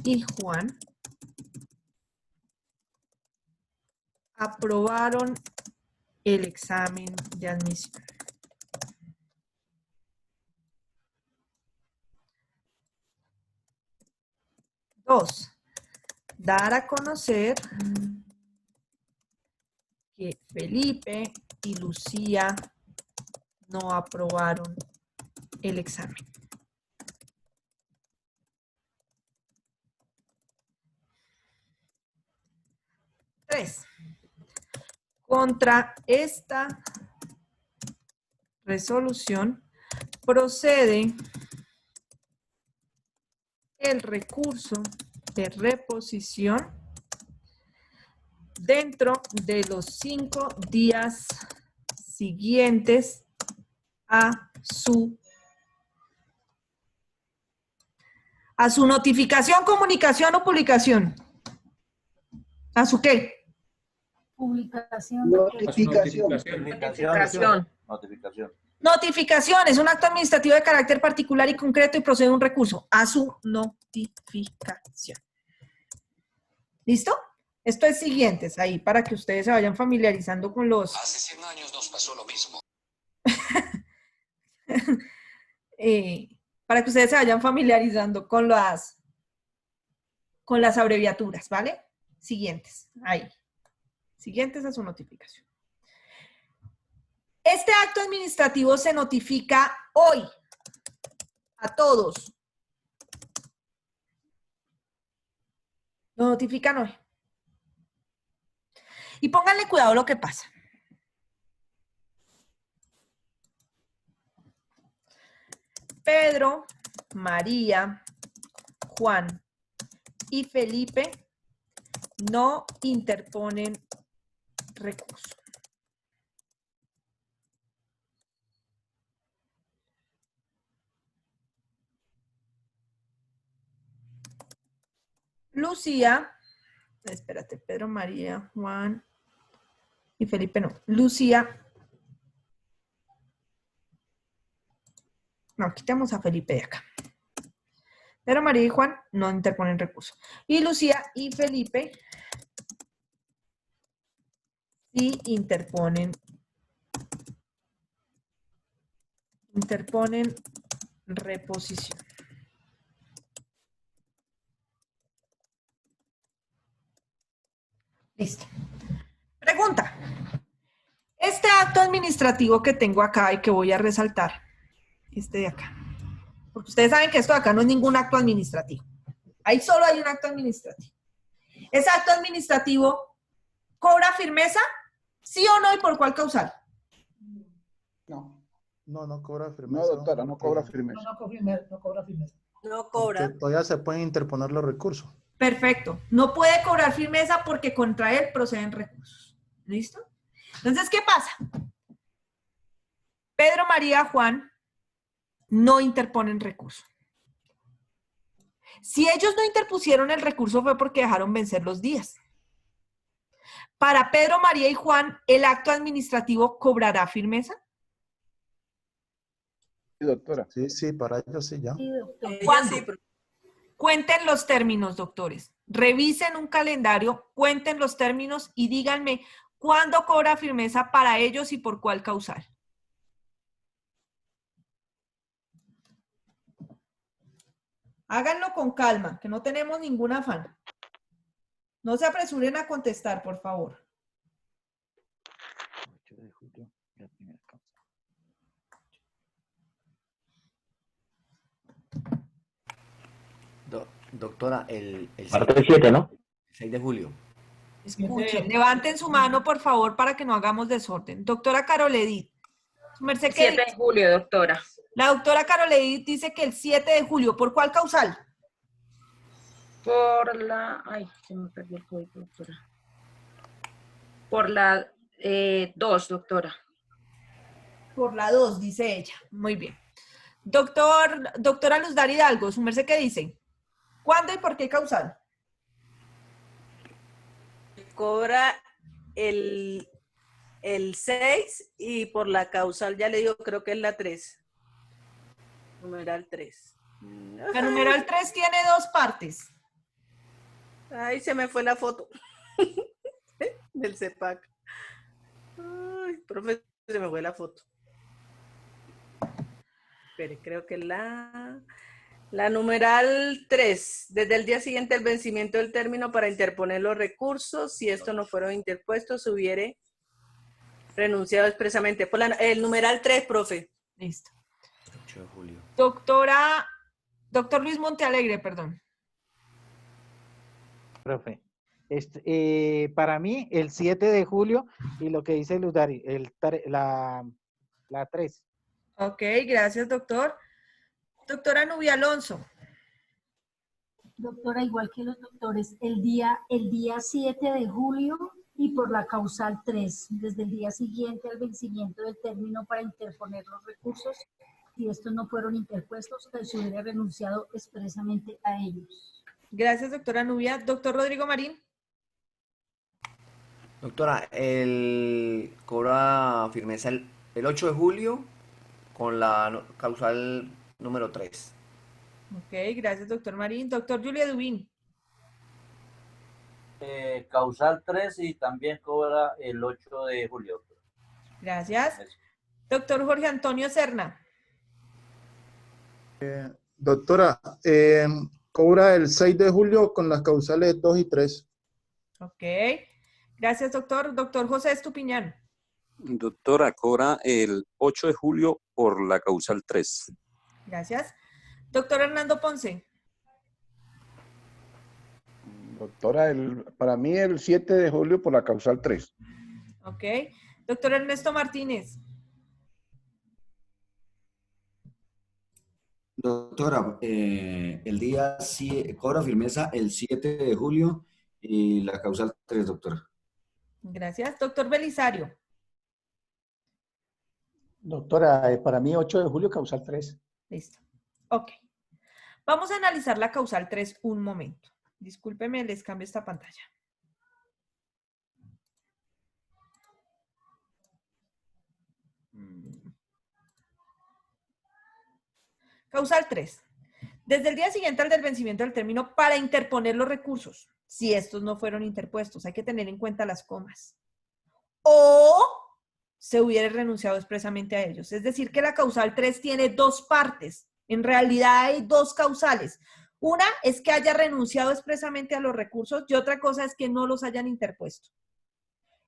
y Juan aprobaron el examen de admisión. Dos, dar a conocer que Felipe y Lucía no aprobaron el examen. Tres, contra esta resolución procede el recurso de reposición dentro de los 5 días siguientes a su notificación, comunicación o publicación. ¿A su qué? Publicación. Notificación. Notificación. Notificación es un acto administrativo de carácter particular y concreto y procede un recurso a su notificación. ¿Listo? Esto es siguientes ahí para que ustedes se vayan familiarizando con los... Hace 100 años nos pasó lo mismo. Para que ustedes se vayan familiarizando con las abreviaturas, ¿vale? Siguientes, ahí. Siguientes a su notificación. Este acto administrativo se notifica hoy a todos. Lo notifican hoy. Y pónganle cuidado a lo que pasa. Pedro, María, Juan y Felipe no interponen recurso. Lucía, espérate, Pedro, María, Juan y Felipe no. Lucía No, quitamos a Felipe de acá. Pero María y Juan no interponen recurso. Y Lucía y Felipe sí interponen reposición. Listo. Pregunta. Este acto administrativo que tengo acá y que voy a resaltar, este de acá, porque ustedes saben que esto de acá no es ningún acto administrativo. Ahí solo hay un acto administrativo. ¿Ese acto administrativo cobra firmeza? ¿Sí o no? ¿Y por cuál causal? No cobra firmeza. No, doctora, no cobra firmeza. No cobra firmeza. No Porque todavía se pueden interponer los recursos. Perfecto. No puede cobrar firmeza porque contra él proceden recursos. ¿Listo? Entonces, ¿qué pasa? Pedro, María, Juan no interponen recurso. Si ellos no interpusieron el recurso fue porque dejaron vencer los días. Para Pedro, María y Juan, ¿el acto administrativo cobrará firmeza? Sí, doctora. Sí, para ellos sí, ya. ¿Cuándo? Cuenten los términos, doctores. Revisen un calendario, cuenten los términos y díganme cuándo cobra firmeza para ellos y por cuál causal. Háganlo con calma, que no tenemos ningún afán. No se apresuren a contestar, por favor. 8 de julio, la primera causa. Doctora, el Martes 7, ¿no? 6 de julio. Escuchen, levanten su mano, por favor, para que no hagamos desorden. Doctora Carol Edith. Su merced, ¿qué 7 de julio, doctora. La doctora Carol Edith dice que el 7 de julio. ¿Por cuál causal? Por la... Ay, se me perdió el código, doctora. Por la 2, doctora. Por la 2, dice ella. Muy bien. Doctora Luzdar Hidalgo, ¿su merced qué dice? ¿Cuándo y por qué causal? Cobra el 6 y por la causal, ya le digo, creo que es la 3. Numeral 3. La numeral 3 tiene 2 partes. Ay, se me fue la foto del CEPAC. Ay, profe, se me fue la foto. Espere, creo que la numeral 3, desde el día siguiente al vencimiento del término para interponer los recursos, si estos no fueron interpuestos, se hubiere renunciado expresamente. Por el numeral 3, profe. Listo. 8 de julio. Doctor Luis Montealegre, perdón. Profe, para mí el 7 de julio y lo que dice Luzdari, la 3. Ok, gracias, doctor. Doctora Nubia Alonso. Doctora, igual que los doctores, el día 7 de julio y por la causal 3, desde el día siguiente al vencimiento del término para interponer los recursos, si estos no fueron interpuestos, se hubiera renunciado expresamente a ellos. Gracias, doctora Nubia. Doctor Rodrigo Marín. Doctora, cobra firmeza el 8 de julio con la causal número 3. Ok, gracias, doctor Marín. Doctor Julia Dubín. Causal 3 y también cobra el 8 de julio. Gracias. Doctor Jorge Antonio Serna. Doctora, cobra el 6 de julio con las causales 2 y 3. Ok. Gracias, doctor. Doctor José Estupiñán. Doctora, cobra el 8 de julio por la causal 3. Gracias. Doctor Hernando Ponce. Doctora, para mí el 7 de julio por la causal 3. Ok. Doctor Ernesto Martínez. Doctora, el día cobra firmeza el 7 de julio y la causal 3, doctora. Gracias. Doctor Belisario. Doctora, para mí 8 de julio, causal 3. Listo. Ok. Vamos a analizar la causal 3 un momento. Discúlpeme, les cambio esta pantalla. Causal 3. Desde el día siguiente al del vencimiento del término para interponer los recursos, si estos no fueron interpuestos. Hay que tener en cuenta las comas. O se hubiera renunciado expresamente a ellos. Es decir, que la causal 3 tiene dos partes. En realidad hay dos causales. Una es que haya renunciado expresamente a los recursos y otra cosa es que no los hayan interpuesto.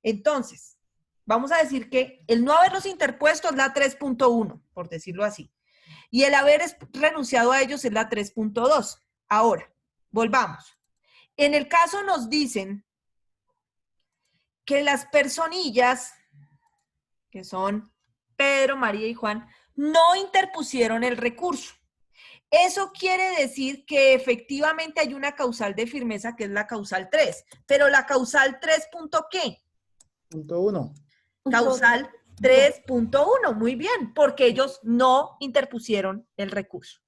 Entonces, vamos a decir que el no haberlos interpuesto es la 3.1, por decirlo así. Y el haber renunciado a ellos es la 3.2. Ahora, volvamos. En el caso nos dicen que las personillas, que son Pedro, María y Juan, no interpusieron el recurso. Eso quiere decir que efectivamente hay una causal de firmeza que es la causal 3. Pero la causal 3. ¿Qué? Punto 1. Causal 3.1, muy bien, porque ellos no interpusieron el recurso.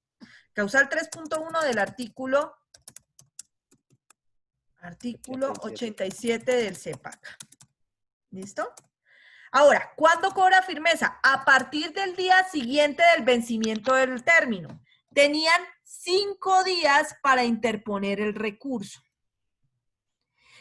Causal 3.1 del artículo 87 del CEPAC. ¿Listo? Ahora, ¿cuándo cobra firmeza? A partir del día siguiente del vencimiento del término. Tenían 5 días para interponer el recurso.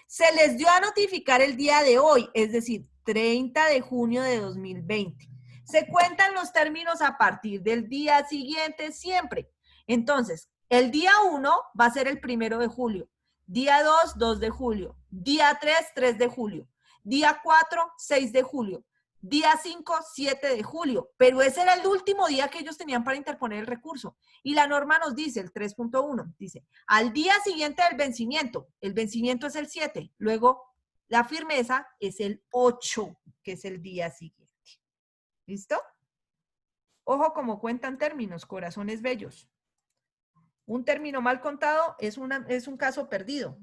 Se les dio a notificar el día de hoy, es decir, 30 de junio de 2020. Se cuentan los términos a partir del día siguiente siempre. Entonces, el día 1 va a ser el 1 de julio, día 2, 2 de julio, día 3, 3 de julio, día 4, 6 de julio, día 5, 7 de julio, pero ese era el último día que ellos tenían para interponer el recurso. Y la norma nos dice, el 3.1, dice, al día siguiente del vencimiento, el vencimiento es el 7, luego la firmeza es el 8, que es el día siguiente. ¿Listo? Ojo como cuentan términos, corazones bellos. Un término mal contado es un caso perdido.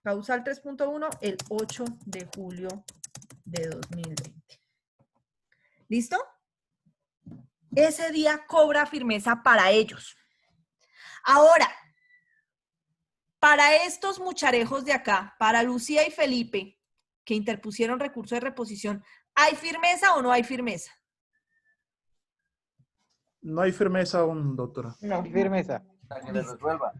Causal 3.1, el 8 de julio de 2020. ¿Listo? Ese día cobra firmeza para ellos. Ahora, para estos mucharejos de acá, para Lucía y Felipe, que interpusieron recurso de reposición, ¿hay firmeza o no hay firmeza? No hay firmeza aún, doctora. No hay firmeza. Hasta que le resuelvan.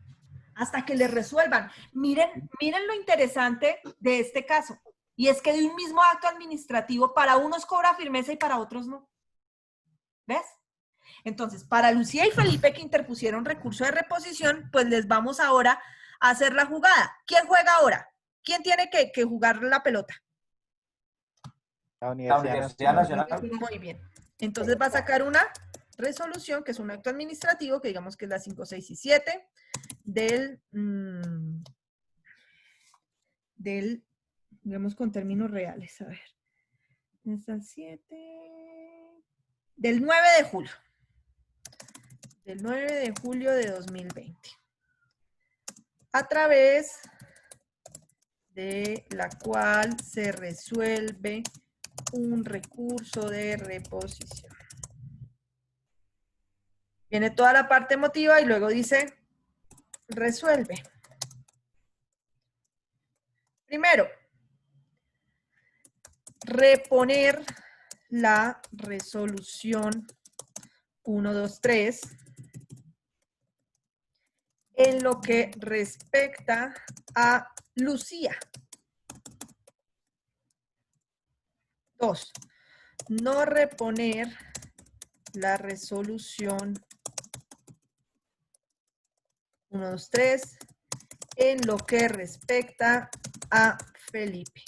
Hasta que les resuelvan. Miren lo interesante de este caso. Y es que de un mismo acto administrativo, para unos cobra firmeza y para otros no. ¿Ves? Entonces, para Lucía y Felipe que interpusieron recurso de reposición, pues les vamos ahora a hacer la jugada. ¿Quién juega ahora? ¿Quién tiene que jugar la pelota? La Universidad Nacional. Muy bien. Entonces va a sacar una resolución, que es un acto administrativo, que digamos que es la 5, 6 y 7, digamos con términos reales, a ver. Es el 7, del 9 de julio. Del 9 de julio de 2020. A través de la cual se resuelve un recurso de reposición. Viene toda la parte emotiva y luego dice, resuelve. Primero, reponer la resolución 123 en lo que respecta a Lucía. 2. No reponer la resolución 123 en lo que respecta a Felipe.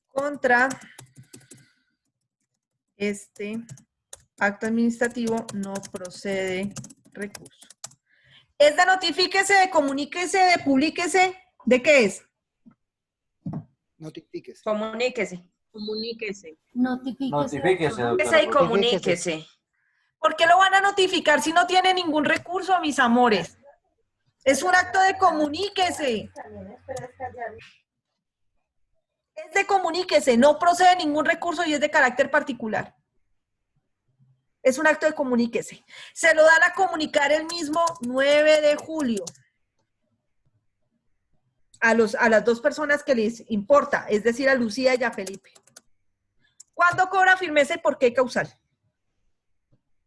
Contra este acto administrativo no procede recurso. Es de notifíquese, de comuníquese, de publíquese, ¿de qué es? Notifíquese. Comuníquese. Comuníquese. Notifíquese, doctora. Y comuníquese. ¿Por qué lo van a notificar si no tiene ningún recurso, mis amores? Es un acto de comuníquese. Es de comuníquese, no procede ningún recurso y es de carácter particular. Es un acto de comuníquese. Se lo dan a comunicar el mismo 9 de julio. a las dos personas que les importa, es decir, a Lucía y a Felipe. ¿Cuándo cobra firmeza y por qué causal?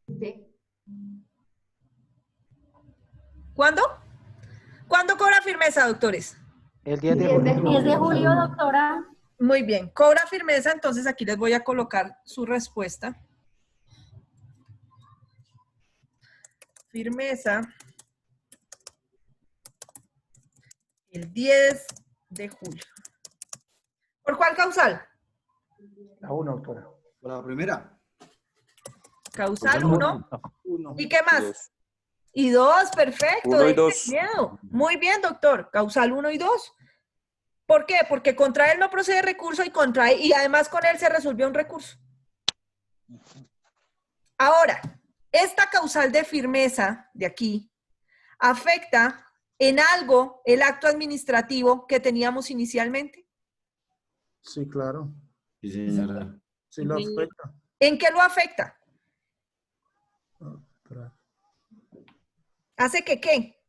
Sí. ¿Cuándo? ¿Cuándo cobra firmeza, doctores? El 10 de julio. El 10 de julio, doctora. Muy bien, cobra firmeza, entonces aquí les voy a colocar su respuesta. Firmeza el 10 de julio. ¿Por cuál causal? La 1, doctora. Por la primera. Causal 1. Uno. ¿Y qué más? Dos. Y 2, perfecto. 1 y déjense 2. miedo. Muy bien, doctor. Causal 1 y 2. ¿Por qué? Porque contra él no procede recurso y además con él se resolvió un recurso. Ahora, esta causal de firmeza de aquí afecta en algo el acto administrativo que teníamos inicialmente. Sí, claro. Sí, señora. Sí lo afecta. ¿En qué lo afecta? ¿Hace que qué?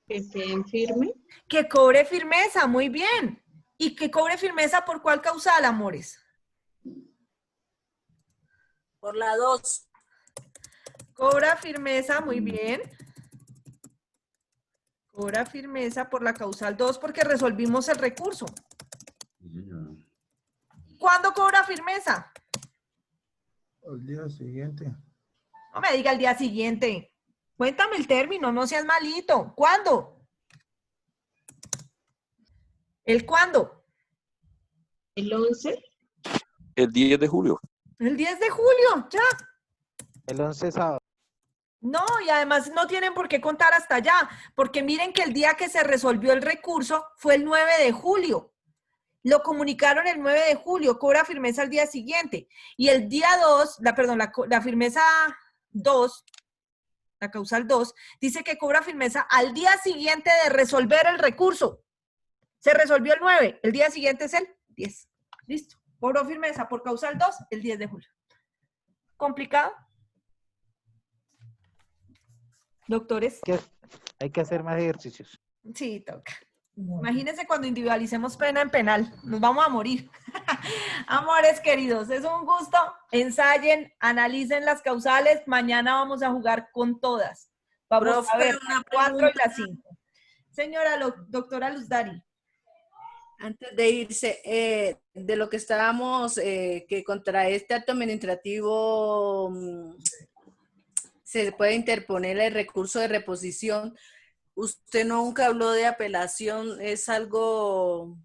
Que queden firme. Que cobre firmeza, muy bien. ¿Y que cobre firmeza por cuál causal, amores? Por la 2. Cobra firmeza, muy bien. Cobra firmeza por la causal 2 porque resolvimos el recurso. ¿Cuándo cobra firmeza? Al día siguiente. No me diga el día siguiente. Cuéntame el término, no seas malito. ¿Cuándo? ¿El cuándo? El 11. El 10 de julio. El 10 de julio, ya. El 11 sábado. No, y además no tienen por qué contar hasta allá, porque miren que el día que se resolvió el recurso fue el 9 de julio. Lo comunicaron el 9 de julio, cobra firmeza al día siguiente. Y el día 2, la firmeza 2, la causal 2, dice que cobra firmeza al día siguiente de resolver el recurso. Se resolvió el 9, el día siguiente es el 10. Listo. Cobró firmeza por causal 2 el 10 de julio. ¿Complicado? Doctores. Hay que hacer más ejercicios. Sí, toca. Imagínense cuando individualicemos pena en penal. Nos vamos a morir. Amores queridos, es un gusto. Ensayen, analicen las causales. Mañana vamos a jugar con todas. Vamos Profe, a ver una la 4 y pregunta. la 5. Señora doctora Luzdari. Antes de irse, de lo que estábamos, que contra este acto administrativo se puede interponer el recurso de reposición. Usted nunca habló de apelación, ¿es algo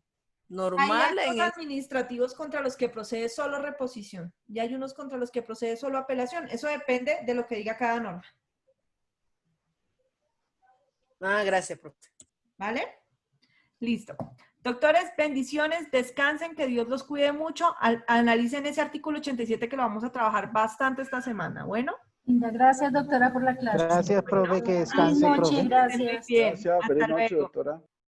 normal? Hay actos administrativos contra los que procede solo reposición y hay unos contra los que procede solo apelación. Eso depende de lo que diga cada norma. Gracias, profe. ¿Vale? Listo. Doctores, bendiciones, descansen, que Dios los cuide mucho. Analicen ese artículo 87 que lo vamos a trabajar bastante esta semana. Bueno. Gracias, doctora, por la clase. Gracias, profe, que descanse, Feliz noche, profe. gracias. Bien. Gracias, feliz Hasta noche, luego. doctora.